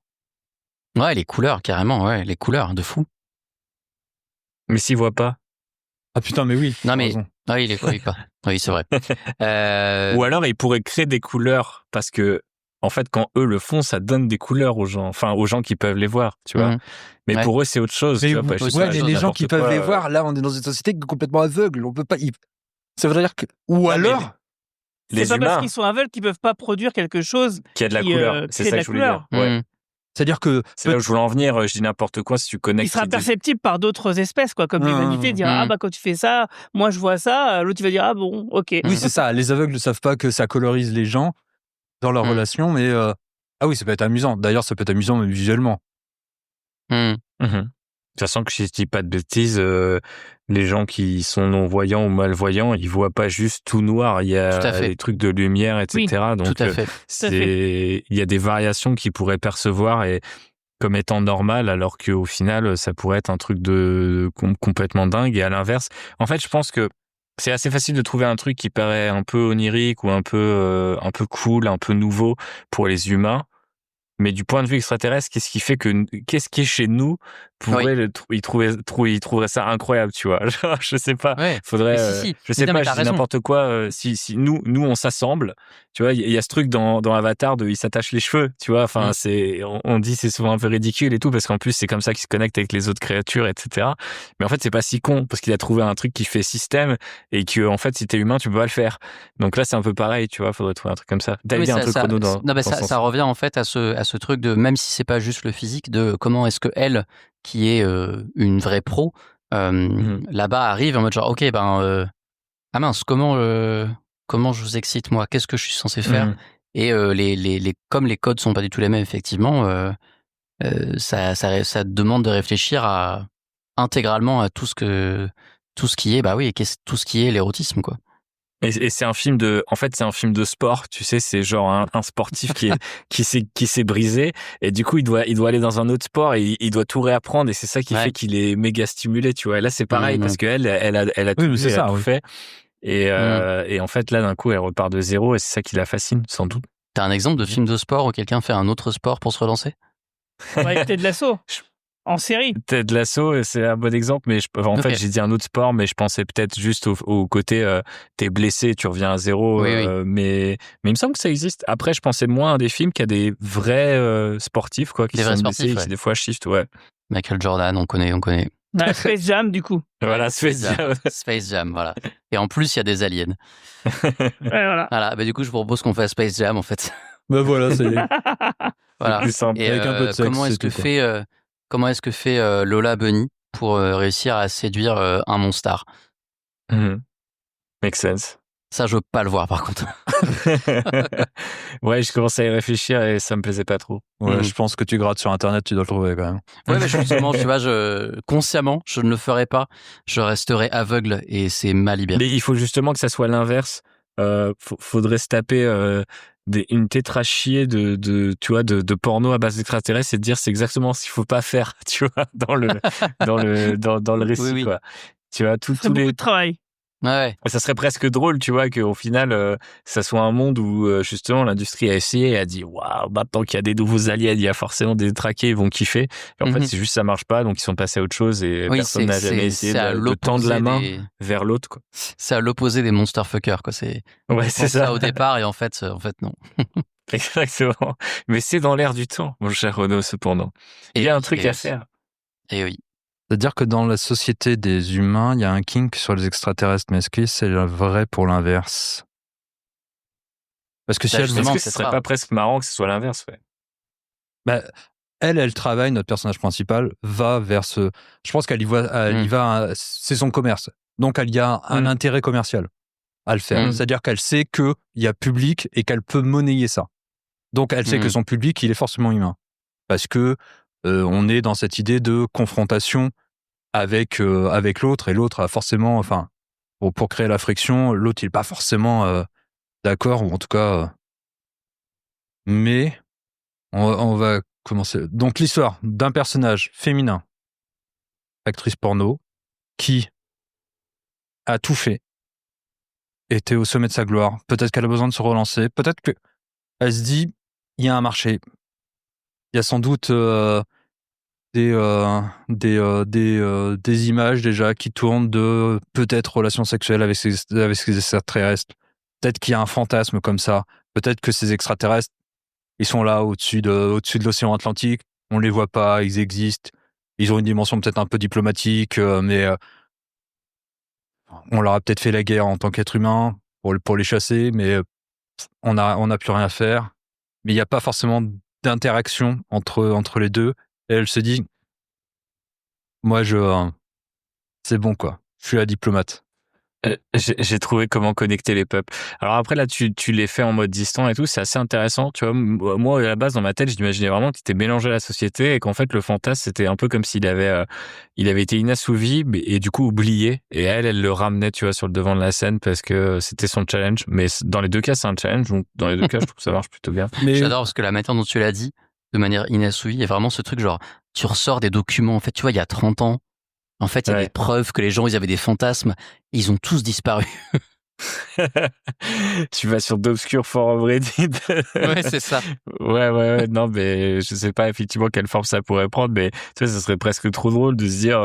Ouais, les couleurs, carrément, ouais, les couleurs, de fou. Mais s'ils voient pas. Ah putain, mais oui. Non, mais oui, pas. Oui, c'est vrai. Ou alors ils pourraient créer des couleurs parce que en fait quand eux le font, ça donne des couleurs aux gens qui peuvent les voir, tu vois. Mais pour eux c'est autre chose. Mais tu vois, mais les gens qui peuvent les voir, là on est dans une société complètement aveugle. On peut pas. Ça veut dire que. Ou alors. C'est pas parce qu'ils sont aveugles qu'ils peuvent pas produire quelque chose qui a de la couleur. C'est ça que je voulais dire. Ouais. C'est-à-dire que c'est là où je voulais en venir. Je dis n'importe quoi si tu connectes. Il sera perceptible par d'autres espèces, quoi, comme l'humanité dira quand tu fais ça, moi je vois ça, l'autre il va dire ah bon, ok. Oui, c'est ça. Les aveugles ne savent pas que ça colorise les gens dans leur relation, mais ah oui, ça peut être amusant. D'ailleurs, ça peut être amusant même visuellement. De toute façon, que si je dis pas de bêtises, les gens qui sont non-voyants ou malvoyants, ils voient pas juste tout noir. Il y a des trucs de lumière, etc. Oui, donc, tout à fait. Il y a des variations qu'ils pourraient percevoir et comme étant normal, alors qu'au final, ça pourrait être un truc de complètement dingue. Et à l'inverse, en fait, je pense que c'est assez facile de trouver un truc qui paraît un peu onirique ou un peu cool, un peu nouveau pour les humains. Mais du point de vue extraterrestre, qu'est-ce qui est chez nous pourrait il trouverait ça incroyable, tu vois. Genre, je sais pas. Ouais. Faudrait, je sais pas, je dis n'importe quoi. Si nous on s'assemble, tu vois, il y a ce truc dans Avatar de il s'attache les cheveux, tu vois. Enfin, on dit c'est souvent un peu ridicule et tout parce qu'en plus c'est comme ça qu'il se connecte avec les autres créatures, etc. Mais en fait c'est pas si con parce qu'il a trouvé un truc qui fait système et que en fait si t'es humain tu peux pas le faire. Donc là c'est un peu pareil, tu vois. Faudrait trouver un truc comme ça. T'as dit un truc Renaud dans ça revient en fait à ce truc de même si c'est pas juste le physique, de comment est-ce que elle qui est une vraie pro là-bas arrive en mode genre ok ah mince comment je vous excite moi, qu'est-ce que je suis censé faire et comme les codes sont pas du tout les mêmes effectivement ça demande de réfléchir intégralement à tout ce qui est tout ce qui est l'érotisme quoi. Et c'est un film c'est un film de sport, tu sais, c'est genre un sportif qui s'est brisé et du coup il doit aller dans un autre sport et il doit tout réapprendre et c'est ça qui fait qu'il est méga stimulé, tu vois. Et là c'est pareil parce que elle a tout fait et en fait là d'un coup elle repart de zéro et c'est ça qui la fascine sans doute. T'as un exemple de film de sport où quelqu'un fait un autre sport pour se relancer? Ouais, Ted Lasso. En série. Ted Lasso, c'est un bon exemple, mais en fait, j'ai dit un autre sport, mais je pensais peut-être juste au côté, t'es blessé, tu reviens à zéro, mais il me semble que ça existe. Après, je pensais moins à des films qu'à des vrais sportifs, quoi, qui sont blessés et qui des fois shift, Michael Jordan, on connaît. Ouais, Space Jam, du coup. Voilà, Space Jam. Space Jam, voilà. Et en plus, il y a des aliens. Voilà. Bah, du coup, je propose qu'on fasse Space Jam, en fait. Bah voilà, c'est... Voilà. Plus simple. Et avec un peu de sexe, comment est-ce que fait Lola Bunny pour réussir à séduire un monstar? Make sense. Ça, je veux pas le voir, par contre. Ouais, je commençais à y réfléchir et ça me plaisait pas trop. Ouais, je pense que tu grattes sur Internet, tu dois le trouver quand même. Ouais, mais justement, tu vois, consciemment, je ne le ferai pas. Je resterai aveugle et c'est ma liberté. Mais il faut justement que ça soit l'inverse. Faudrait se taper une tétrachier de porno à base d'extraterrestres et de dire c'est exactement ce qu'il faut pas faire, tu vois, dans le récit, quoi. Tu vois, tous beaucoup de travail. Ouais. Ça serait presque drôle, tu vois, qu'au final, ça soit un monde où, justement, l'industrie a essayé et a dit, waouh, maintenant qu'il y a des nouveaux aliens, il y a forcément des traqués, ils vont kiffer. Et en fait, c'est juste, ça marche pas, donc ils sont passés à autre chose et personne n'a jamais essayé de tendre la main vers l'autre, quoi. C'est à l'opposé des monster fuckers, quoi. C'est ça au départ et en fait, non. Exactement. Mais c'est dans l'air du temps, mon cher Renaud, cependant. Il y a un truc à faire. Et oui. C'est-à-dire que dans la société des humains, il y a un kink sur les extraterrestres, mais est-ce que c'est vrai pour l'inverse? Parce que si est-ce que ce serait pas presque marrant que ce soit l'inverse, Bah, elle travaille, notre personnage principal, va vers ce... Je pense qu'elle y va, c'est son commerce. Donc, elle y a un intérêt commercial à le faire. C'est-à-dire qu'elle sait qu'il y a public et qu'elle peut monnayer ça. Donc, elle sait que son public, il est forcément humain. Parce que on est dans cette idée de confrontation avec l'autre, et l'autre a forcément, enfin, pour créer la friction, l'autre il n'est pas forcément d'accord, ou en tout cas, mais on va comment c'est ? Donc l'histoire d'un personnage féminin, actrice porno, qui a tout fait, était au sommet de sa gloire. Peut-être qu'elle a besoin de se relancer. Peut-être qu'elle se dit, il y a un marché. Il y a sans doute des images déjà qui tournent de peut-être relations sexuelles avec ces extraterrestres. Peut-être qu'il y a un fantasme comme ça. Peut-être que ces extraterrestres, ils sont là au-dessus de l'océan Atlantique. On les voit pas, ils existent. Ils ont une dimension peut-être un peu diplomatique, mais on leur a peut-être fait la guerre en tant qu'être humain pour les chasser, mais on a plus rien à faire. Mais il n'y a pas forcément d'interaction entre les deux. Et elle se dit, moi, c'est bon, quoi. Je suis la diplomate. J'ai trouvé comment connecter les peuples. Alors après, là, tu les fais en mode distant et tout, c'est assez intéressant. Tu vois, moi, à la base, dans ma tête, je l'imaginais vraiment que tu étais mélangé à la société et qu'en fait, le fantasme, c'était un peu comme s'il avait été inassouvi et du coup oublié. Et elle le ramenait, tu vois, sur le devant de la scène parce que c'était son challenge. Mais dans les deux cas, c'est un challenge. Donc, dans les deux cas, je trouve que ça marche plutôt bien. Mais j'adore parce que la manière dont tu l'as dit, de manière inassouvie, il y a vraiment ce truc genre, tu ressors des documents, en fait, tu vois, il y a 30 ans, en fait, il y a des preuves que les gens, ils avaient des fantasmes. Ils ont tous disparu. Tu vas sur d'obscurs forums Reddit. Ouais, c'est ça. Ouais. Non, mais je sais pas effectivement quelle forme ça pourrait prendre, mais tu sais, ça serait presque trop drôle de se dire,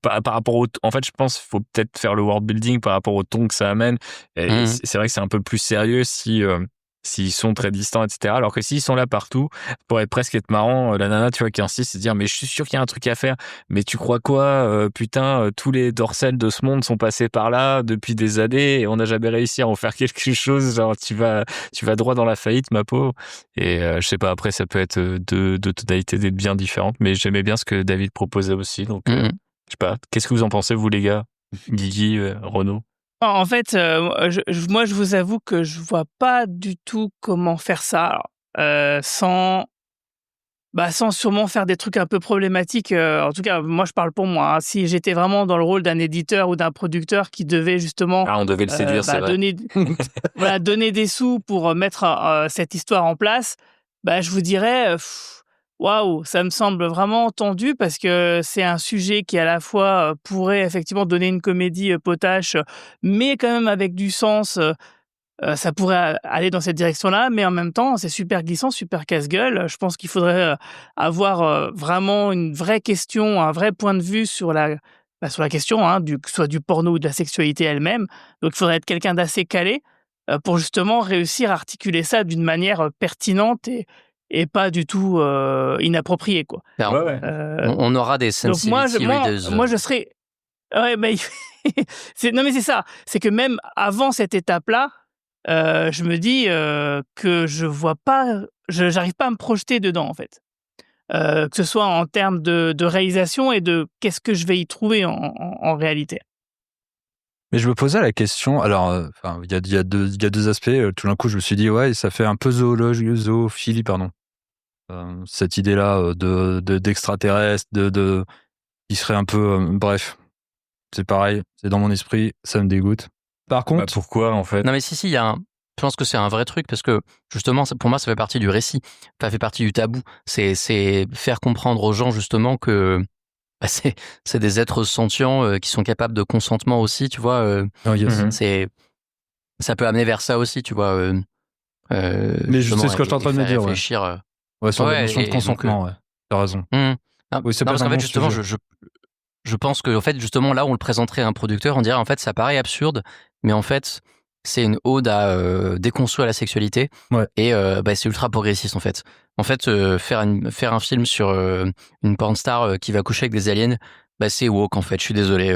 par rapport au, en fait, je pense qu'il faut peut-être faire le world building par rapport au ton que ça amène. Et c'est vrai que c'est un peu plus sérieux s'ils sont très distants, etc. Alors que s'ils sont là partout, ça pourrait presque être marrant. La nana, tu vois, qui insiste, et dire, mais je suis sûr qu'il y a un truc à faire. Mais tu crois quoi? Putain, tous les dorsales de ce monde sont passés par là depuis des années et on n'a jamais réussi à en faire quelque chose. Genre, tu vas droit dans la faillite, ma pauvre. Et je sais pas, après, ça peut être deux tonalités bien différentes, mais j'aimais bien ce que David proposait aussi. Donc, je sais pas. Qu'est-ce que vous en pensez, vous, les gars? Guigui, Renaud? En fait, moi, je vous avoue que je vois pas du tout comment faire ça sans sûrement faire des trucs un peu problématiques. En tout cas, moi, je parle pour moi. Hein. Si j'étais vraiment dans le rôle d'un éditeur ou d'un producteur qui devait justement on devait le séduire, c'est vrai. donner des sous pour mettre cette histoire en place, je vous dirais... Waouh, ça me semble vraiment tendu parce que c'est un sujet qui à la fois pourrait effectivement donner une comédie potache, mais quand même avec du sens. Ça pourrait aller dans cette direction-là, mais en même temps, c'est super glissant, super casse-gueule. Je pense qu'il faudrait avoir vraiment une vraie question, un vrai point de vue sur la question, hein, que ce soit du porno ou de la sexualité elle-même. Donc, il faudrait être quelqu'un d'assez calé pour justement réussir à articuler ça d'une manière pertinente et pas du tout inappropriée, quoi. On aura des sensibility readers. Moi, je serais... Ouais, mais... non, mais c'est ça. C'est que même avant cette étape-là, je me dis que je vois pas... J'arrive pas à me projeter dedans, en fait. Que ce soit en termes de réalisation et de qu'est-ce que je vais y trouver en réalité. Mais je me posais la question, alors, il y a deux aspects. Tout d'un coup, je me suis dit, ouais, ça fait un peu zoophilie, pardon. Cette idée-là d'extraterrestre, qui serait un peu... bref, c'est pareil, c'est dans mon esprit, ça me dégoûte. Par contre... pourquoi, en fait? Non, mais si, il y a je pense que c'est un vrai truc parce que, justement, pour moi, ça fait partie du récit. Ça fait partie du tabou. C'est faire comprendre aux gens, justement, que c'est des êtres sentients qui sont capables de consentement aussi, tu vois. Ça peut amener vers ça aussi, tu vois. Mais je sais ce que je suis en train de me dire. Réfléchir, sur la notion de consentement, t'as raison. Oui, c'est parce qu'en fait, justement, je pense que, en fait, justement, là, on le présenterait à un producteur, on dirait, en fait, ça paraît absurde, mais en fait, c'est une ode à déconstruire la sexualité. Et c'est ultra progressiste, en fait. En fait, faire un film sur une pornstar qui va coucher avec des aliens, c'est woke, en fait. Je suis désolé.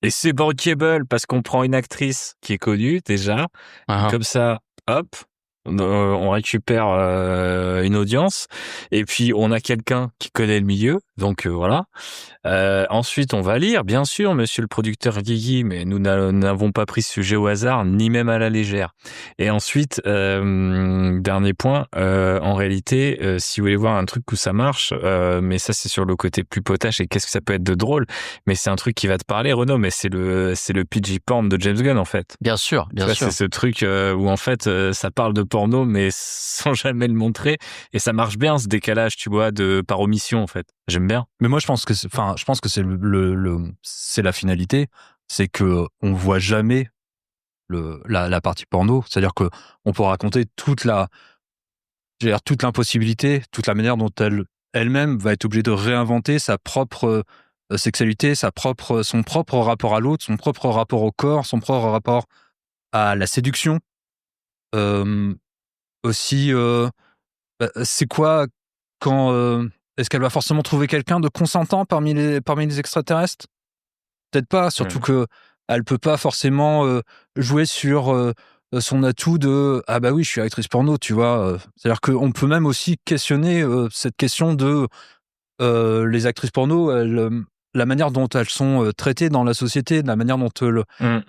Et c'est bankable parce qu'on prend une actrice qui est connue déjà, comme ça, hop, on récupère une audience, et puis on a quelqu'un qui connaît le milieu, donc voilà. Ensuite, on va lire, bien sûr, monsieur le producteur Guigui, mais nous n'avons pas pris ce sujet au hasard, ni même à la légère. Et ensuite, dernier point, en réalité, si vous voulez voir un truc où ça marche, mais ça c'est sur le côté plus potache et qu'est-ce que ça peut être de drôle, mais c'est un truc qui va te parler, Renaud, mais c'est le PG porn de James Gunn, en fait. Bien sûr, bien sûr. C'est ce truc où en fait ça parle de porno, mais sans jamais le montrer. Et ça marche bien, ce décalage, tu vois, par omission, en fait. J'aime bien. Mais moi, je pense que c'est c'est la finalité, c'est que on voit jamais la partie porno. C'est-à-dire que on peut raconter toute l'impossibilité, toute la manière dont elle-même va être obligée de réinventer sa propre sexualité, son propre rapport à l'autre, son propre rapport au corps, son propre rapport à la séduction. Aussi, c'est quoi quand est-ce qu'elle va forcément trouver quelqu'un de consentant parmi les extraterrestres? Peut-être pas, surtout que elle peut pas forcément jouer sur son atout de ah bah oui, je suis actrice porno, tu vois. C'est-à-dire qu'on peut même aussi questionner cette question de les actrices porno, la manière dont elles sont traitées dans la société, la manière dont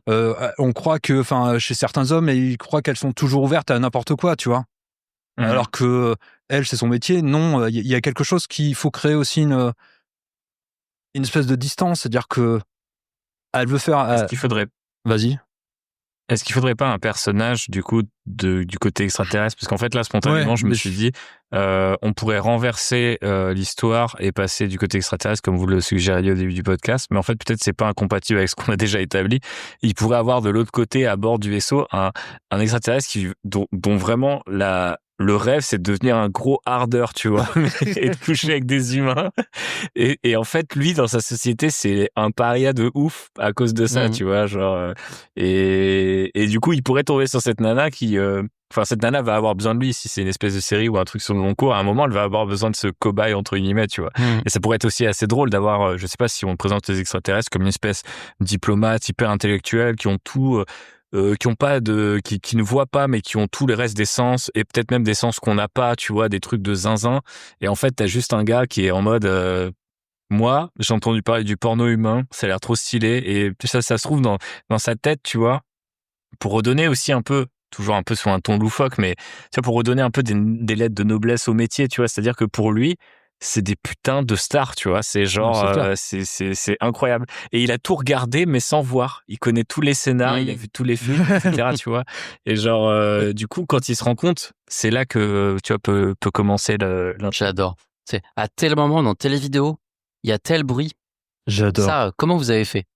on croit que, enfin, chez certains hommes, ils croient qu'elles sont toujours ouvertes à n'importe quoi, tu vois. Alors que elle, c'est son métier. Non, il y a quelque chose qu'il faut créer aussi une espèce de distance, c'est-à-dire que elle veut faire. Est-ce qu'il faudrait pas un personnage du coup du côté extraterrestre, parce qu'en fait là spontanément je me suis dit on pourrait renverser l'histoire et passer du côté extraterrestre comme vous le suggériez au début du podcast, mais en fait peut-être c'est pas incompatible avec ce qu'on a déjà établi. Il pourrait avoir de l'autre côté à bord du vaisseau un extraterrestre dont vraiment le rêve, c'est de devenir un gros hardeur, tu vois, et de coucher avec des humains. Et en fait, lui, dans sa société, c'est un paria de ouf à cause de ça, tu vois, genre. Et du coup, il pourrait tomber sur cette nana cette nana va avoir besoin de lui si c'est une espèce de série ou un truc sur le long cours. À un moment, elle va avoir besoin de ce cobaye, entre guillemets, tu vois. Et ça pourrait être aussi assez drôle d'avoir, je sais pas si on présente les extraterrestres comme une espèce de diplomate hyper intellectuel qui ont tout. Qui ne voient pas, mais qui ont tous les restes des sens, et peut-être même des sens qu'on n'a pas, tu vois, des trucs de zinzin. Et en fait, t'as juste un gars qui est en mode, moi, j'ai entendu parler du porno humain, ça a l'air trop stylé, et ça se trouve dans sa tête, tu vois, pour redonner aussi un peu, toujours un peu sur un ton loufoque, mais tu vois, pour redonner un peu des lettres de noblesse au métier, tu vois, c'est-à-dire que pour lui, c'est des putains de stars, tu vois. C'est genre, c'est incroyable. Et il a tout regardé, mais sans voir. Il connaît tous les scénarios, il a vu tous les films, etc., tu vois. Et genre, du coup, quand il se rend compte, c'est là que, tu vois, peut commencer J'adore. C'est à tel moment dans telle vidéo, il y a tel bruit. J'adore. Ça, comment vous avez fait?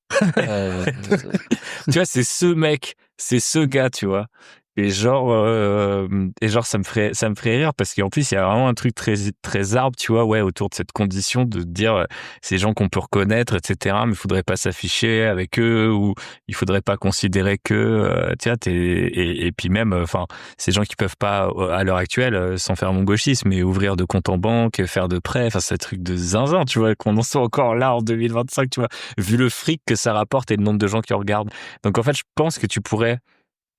Tu vois, c'est ce mec, c'est ce gars, tu vois. Et genre, ça me ferait rire parce qu'en plus, il y a vraiment un truc très, très arbre, tu vois, ouais, autour de cette condition de dire ces gens qu'on peut reconnaître, etc., mais il faudrait pas s'afficher avec eux ou il faudrait pas considérer que, tu vois, et puis même, enfin, ces gens qui peuvent pas, à l'heure actuelle, sans faire mon gauchisme, mais ouvrir de compte en banque, faire de prêts, enfin, c'est un truc de zinzin, tu vois, qu'on en soit encore là en 2025, tu vois, vu le fric que ça rapporte et le nombre de gens qui regardent. Donc, en fait, je pense que tu pourrais.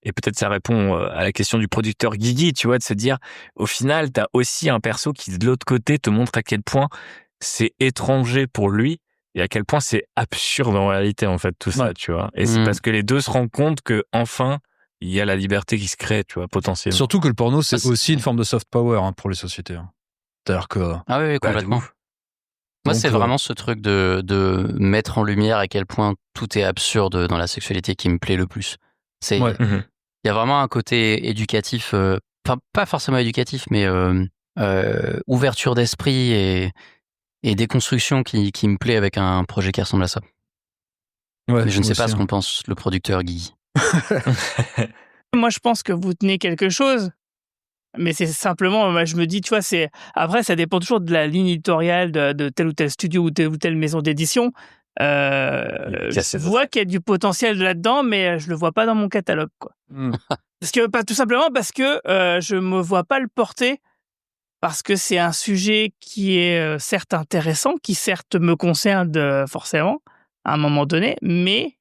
Et peut-être ça répond à la question du producteur Guigui, tu vois, de se dire, au final, t'as aussi un perso qui, de l'autre côté, te montre à quel point c'est étranger pour lui et à quel point c'est absurde en réalité, en fait, tout ça, tu vois. Et c'est parce que les deux se rendent compte que, enfin, il y a la liberté qui se crée, tu vois, potentiellement. Surtout que le porno, c'est aussi une forme de soft power pour les sociétés. C'est-à-dire que... Ah oui, complètement. Moi, c'est vraiment ce truc de mettre en lumière à quel point tout est absurde dans la sexualité qui me plaît le plus. Il y a vraiment un côté éducatif, enfin pas forcément éducatif, mais ouverture d'esprit et déconstruction qui me plaît avec un projet qui ressemble à ça. Ouais, mais je ne sais pas ce qu'en pense le producteur Guy. Moi, je pense que vous tenez quelque chose, mais c'est simplement, je me dis, tu vois, après, ça dépend toujours de la ligne éditoriale de tel ou tel studio ou telle maison d'édition. Je vois qu'il y a du potentiel là-dedans, mais je le vois pas dans mon catalogue, quoi. Tout simplement parce que je me vois pas le porter, parce que c'est un sujet qui est certes intéressant, qui certes me concerne forcément à un moment donné, mais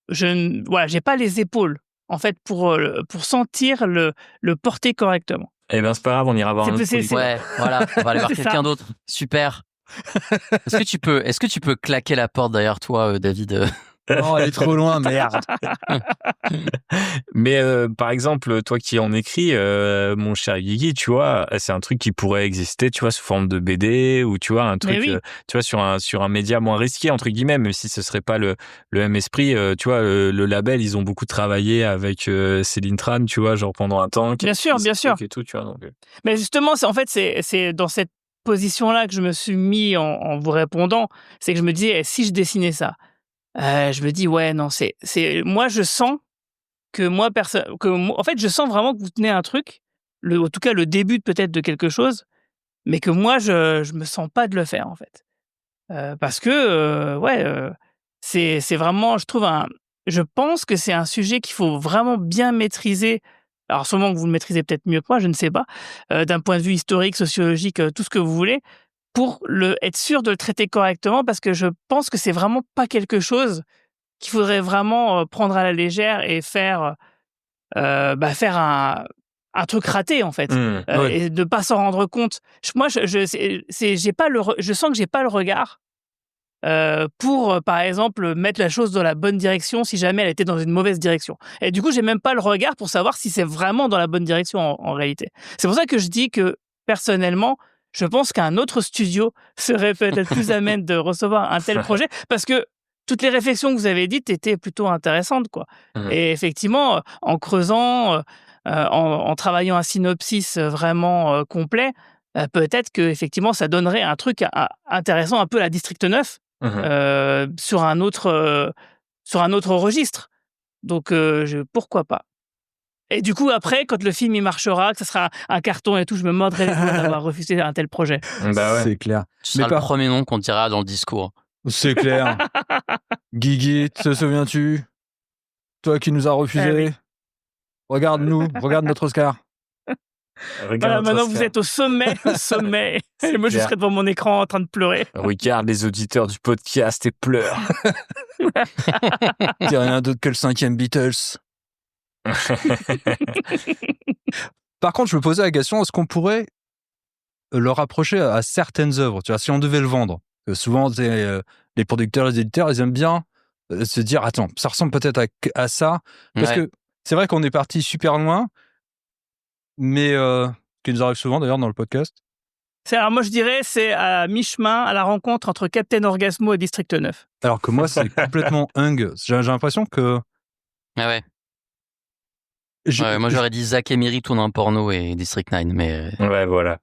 j'ai pas les épaules en fait pour sentir le porter correctement. Eh ben c'est pas grave, on ira voir un autre. Ouais, voilà, on va aller voir quelqu'un d'autre. Super. Est-ce que tu peux claquer la porte derrière toi, David? Non, elle est trop loin, merde. Mais par exemple, toi qui en écris, mon cher Guigui, tu vois, c'est un truc qui pourrait exister, tu vois, sous forme de BD ou tu vois un truc, oui. tu vois, sur un média moins risqué entre guillemets, même si ce serait pas le même esprit. Tu vois, le label, ils ont beaucoup travaillé avec Céline Tran, tu vois, genre pendant un temps. Bien sûr. Et tout, tu vois. Donc, Mais justement, c'est dans cette position-là que je me suis mis en vous répondant. C'est que je me dis, si je dessinais ça, je me dis, ouais, non, moi, je sens que en fait, je sens vraiment que vous tenez un truc, en tout cas, le début peut-être de quelque chose, mais que moi, je me sens pas de le faire, en fait. Parce que, c'est vraiment, je pense que c'est un sujet qu'il faut vraiment bien maîtriser. Alors, sûrement que vous le maîtrisez peut-être mieux que moi, je ne sais pas, d'un point de vue historique, sociologique, tout ce que vous voulez, pour être sûr de le traiter correctement, parce que je pense que c'est vraiment pas quelque chose qu'il faudrait vraiment prendre à la légère et faire un truc raté, en fait, et de pas s'en rendre compte. Moi, je sens que j'ai pas le regard pour, par exemple, mettre la chose dans la bonne direction si jamais elle était dans une mauvaise direction. Et du coup, j'ai même pas le regard pour savoir si c'est vraiment dans la bonne direction en réalité. C'est pour ça que je dis que, personnellement, je pense qu'un autre studio serait peut-être plus à même de recevoir un tel projet, parce que toutes les réflexions que vous avez dites étaient plutôt intéressantes, quoi. Et effectivement, en creusant, en travaillant un synopsis vraiment complet, peut-être qu'effectivement ça donnerait un truc intéressant, un peu à la District 9, sur un autre registre. Donc pourquoi pas. Et du coup, après, quand le film il marchera, que ça sera un carton et tout, je me mordrai les doigts d'avoir refusé un tel projet. Bah ouais. C'est clair. Ce sera le premier nom qu'on dira dans le discours. C'est clair. Guigui, te souviens-tu? Toi qui nous as refusé. oui. Regarde-nous, regarde notre Oscar. Voilà, maintenant vous êtes au sommet. Et moi, je serai devant mon écran en train de pleurer. Regarde les auditeurs du podcast et pleure. C'est rien d'autre que le 5e Beatles. Par contre, je me posais la question, est-ce qu'on pourrait le rapprocher à certaines œuvres? Tu vois, si on devait le vendre. Souvent, les producteurs, les éditeurs, ils aiment bien se dire, attends, ça ressemble peut-être à ça. Parce que c'est vrai qu'on est parti super loin, mais ce qui nous arrive souvent d'ailleurs dans le podcast. Alors moi, je dirais, c'est à mi-chemin, à la rencontre entre Captain Orgasmo et District 9. Alors que moi, c'est complètement hung. J'ai l'impression que... Ah ouais. Moi, j'aurais dit Zack et Miri tournent un porno et District 9, mais... Ouais, voilà.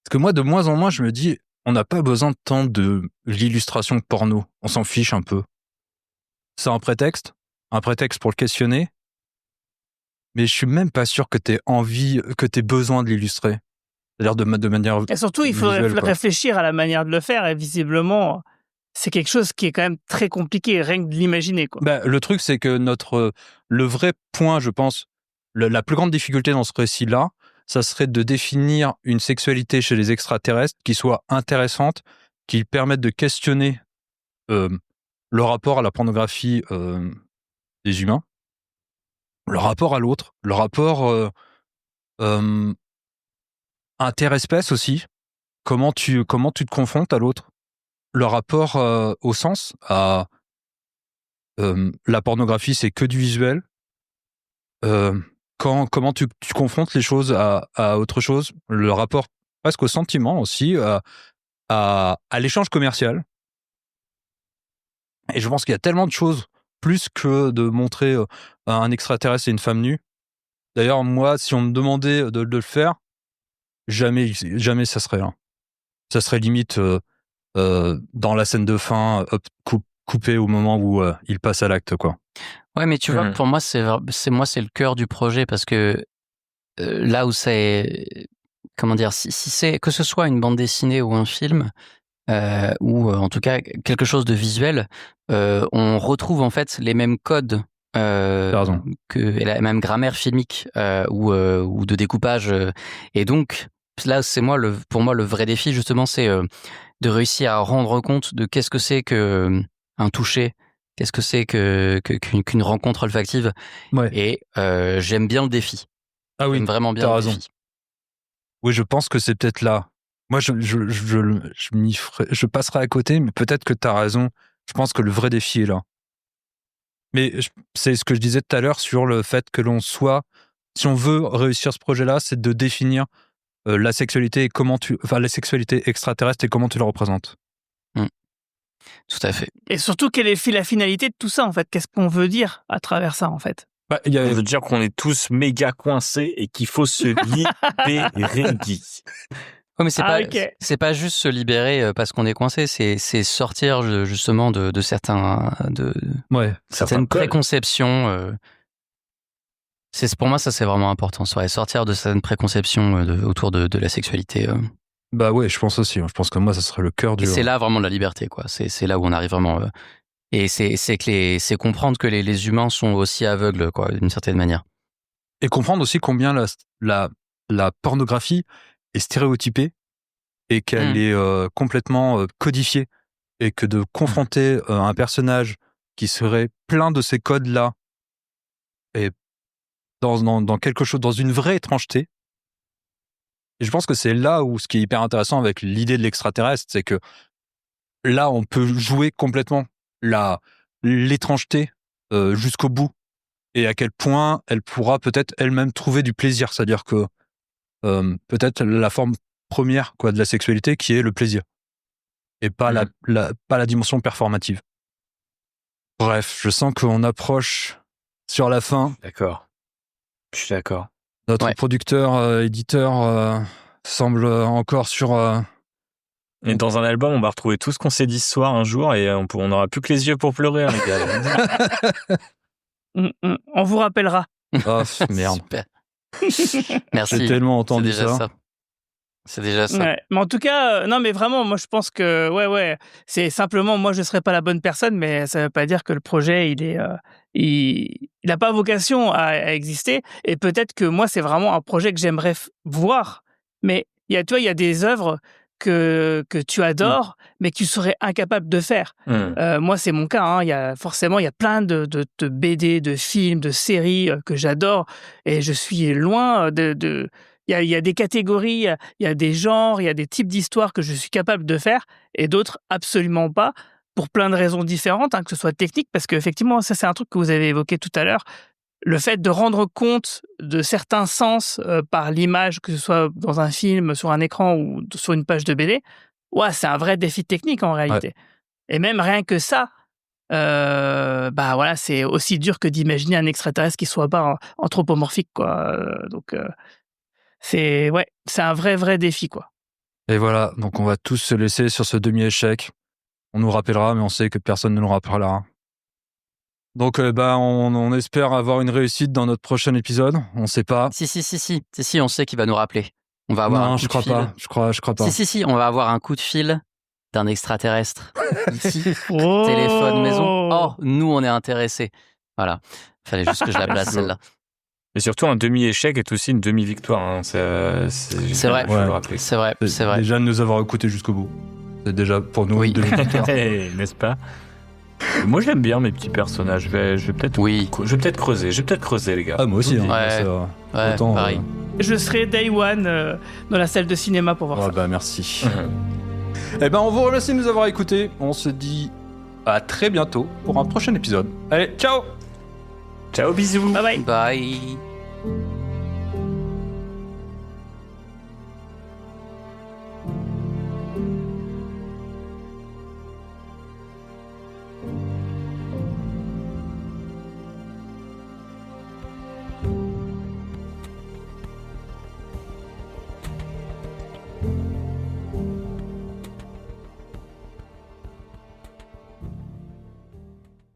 Parce que moi, de moins en moins, je me dis, on n'a pas besoin de tant de l'illustration porno. On s'en fiche un peu. C'est un prétexte pour le questionner. Mais je suis même pas sûr que t'aies besoin de l'illustrer. C'est-à-dire de manière Et surtout, il faut réfléchir à la manière de le faire. Et visiblement, c'est quelque chose qui est quand même très compliqué, rien que de l'imaginer, quoi. Bah, le truc, c'est que le vrai point, je pense, la plus grande difficulté dans ce récit-là, ça serait de définir une sexualité chez les extraterrestres qui soit intéressante, qui permette de questionner le rapport à la pornographie des humains, le rapport à l'autre, le rapport interespèce aussi. Comment tu te confrontes à l'autre, le rapport au sens, à la pornographie, c'est que du visuel. Comment tu confrontes les choses à autre chose, le rapport presque au sentiment aussi, à l'échange commercial. Et je pense qu'il y a tellement de choses plus que de montrer un extraterrestre et une femme nue. D'ailleurs, moi, si on me demandait de le faire, jamais ça serait là. Ça serait limite dans la scène de fin, coupé au moment où il passe à l'acte, quoi. Ouais, mais tu vois, pour moi, c'est le cœur du projet, parce que là où c'est, comment dire, si c'est que ce soit une bande dessinée ou un film, ou en tout cas quelque chose de visuel, on retrouve en fait les mêmes codes et la même grammaire filmique ou de découpage, et donc là c'est pour moi le vrai défi justement, c'est de réussir à rendre compte de qu'est-ce que c'est que un toucher, qu'est-ce que c'est qu'une rencontre olfactive. Et j'aime bien le défi. Ah oui, j'aime vraiment bien le défi. Oui, je pense que c'est peut-être là. Moi, je passerai à côté, mais peut-être que tu as raison. Je pense que le vrai défi est là. Mais c'est ce que je disais tout à l'heure sur le fait que l'on soit, si on veut réussir ce projet-là, c'est de définir la sexualité et la sexualité extraterrestre et comment tu la représentes. Tout à fait. Et surtout, quelle est la finalité de tout ça, en fait? Qu'est-ce qu'on veut dire à travers ça, en fait? On veut dire qu'on est tous méga coincés et qu'il faut se libérer. Oui, mais c'est pas juste se libérer parce qu'on est coincé, c'est sortir justement de certaines préconceptions. Pour moi, ça c'est vraiment important. Sortir de certaines préconceptions autour de la sexualité. Bah ouais, je pense aussi. Je pense que moi, ça serait le cœur du. Et c'est là vraiment la liberté, quoi. C'est là où on arrive vraiment. Et c'est comprendre que les humains sont aussi aveugles, quoi, d'une certaine manière. Et comprendre aussi combien la pornographie est stéréotypée et qu'elle est complètement codifiée, et que de confronter un personnage qui serait plein de ces codes-là et dans quelque chose, dans une vraie étrangeté. Et je pense que c'est là où ce qui est hyper intéressant avec l'idée de l'extraterrestre, c'est que là, on peut jouer complètement l'étrangeté jusqu'au bout, et à quel point elle pourra peut-être elle-même trouver du plaisir. C'est-à-dire que peut-être la forme première de la sexualité qui est le plaisir, et pas la dimension performative. Bref, je sens qu'on approche sur la fin. D'accord. Je suis d'accord. Notre producteur, éditeur semble encore sur... Et dans un album, on va retrouver tout ce qu'on s'est dit ce soir un jour, et on n'aura plus que les yeux pour pleurer, les gars. On vous rappellera. Oh, merde. Super. Merci. J'ai tellement entendu ça. C'est déjà ça. Ouais. Mais en tout cas, non, mais vraiment, moi, je pense que, c'est simplement, moi, je serais pas la bonne personne, mais ça veut pas dire que le projet, il n'a pas vocation à exister. Et peut-être que moi, c'est vraiment un projet que j'aimerais voir. Mais il y a des œuvres que tu adores, mais que tu serais incapable de faire. Moi, c'est mon cas. Hein. Il y a plein de BD, de films, de séries que j'adore, et je suis loin de il y a des catégories, il y a des genres, il y a des types d'histoires que je suis capable de faire, et d'autres absolument pas, pour plein de raisons différentes, que ce soit technique, parce qu'effectivement, ça c'est un truc que vous avez évoqué tout à l'heure, le fait de rendre compte de certains sens par l'image, que ce soit dans un film, sur un écran ou sur une page de BD, c'est un vrai défi technique en réalité. Ouais. Et même rien que ça, c'est aussi dur que d'imaginer un extraterrestre qui soit pas anthropomorphique, quoi. C'est un vrai défi, quoi. Et voilà, donc on va tous se laisser sur ce demi-échec. On nous rappellera, mais on sait que personne ne nous rappellera. Donc on espère avoir une réussite dans notre prochain épisode. On sait pas. Si, on sait qu'il va nous rappeler. On va avoir je crois pas. Je crois pas. Si, on va avoir un coup de fil d'un extraterrestre ici. Téléphone maison. Oh, nous on est intéressés. Voilà. Fallait juste que je la place celle-là. Et surtout, un demi-échec est aussi une demi-victoire. Hein. C'est vrai. C'est vrai. Déjà de nous avoir écoutés jusqu'au bout. C'est déjà pour nous une demi-victoire. N'est-ce pas? Moi, j'aime bien mes petits personnages. Je vais peut-être creuser, les gars. Ah, moi aussi. Autant, pareil. Je serai Day One dans la salle de cinéma pour voir ça. Merci. On vous remercie de nous avoir écoutés. On se dit à très bientôt pour un prochain épisode. Allez, ciao! Ciao, bisous. Bye bye. Bye.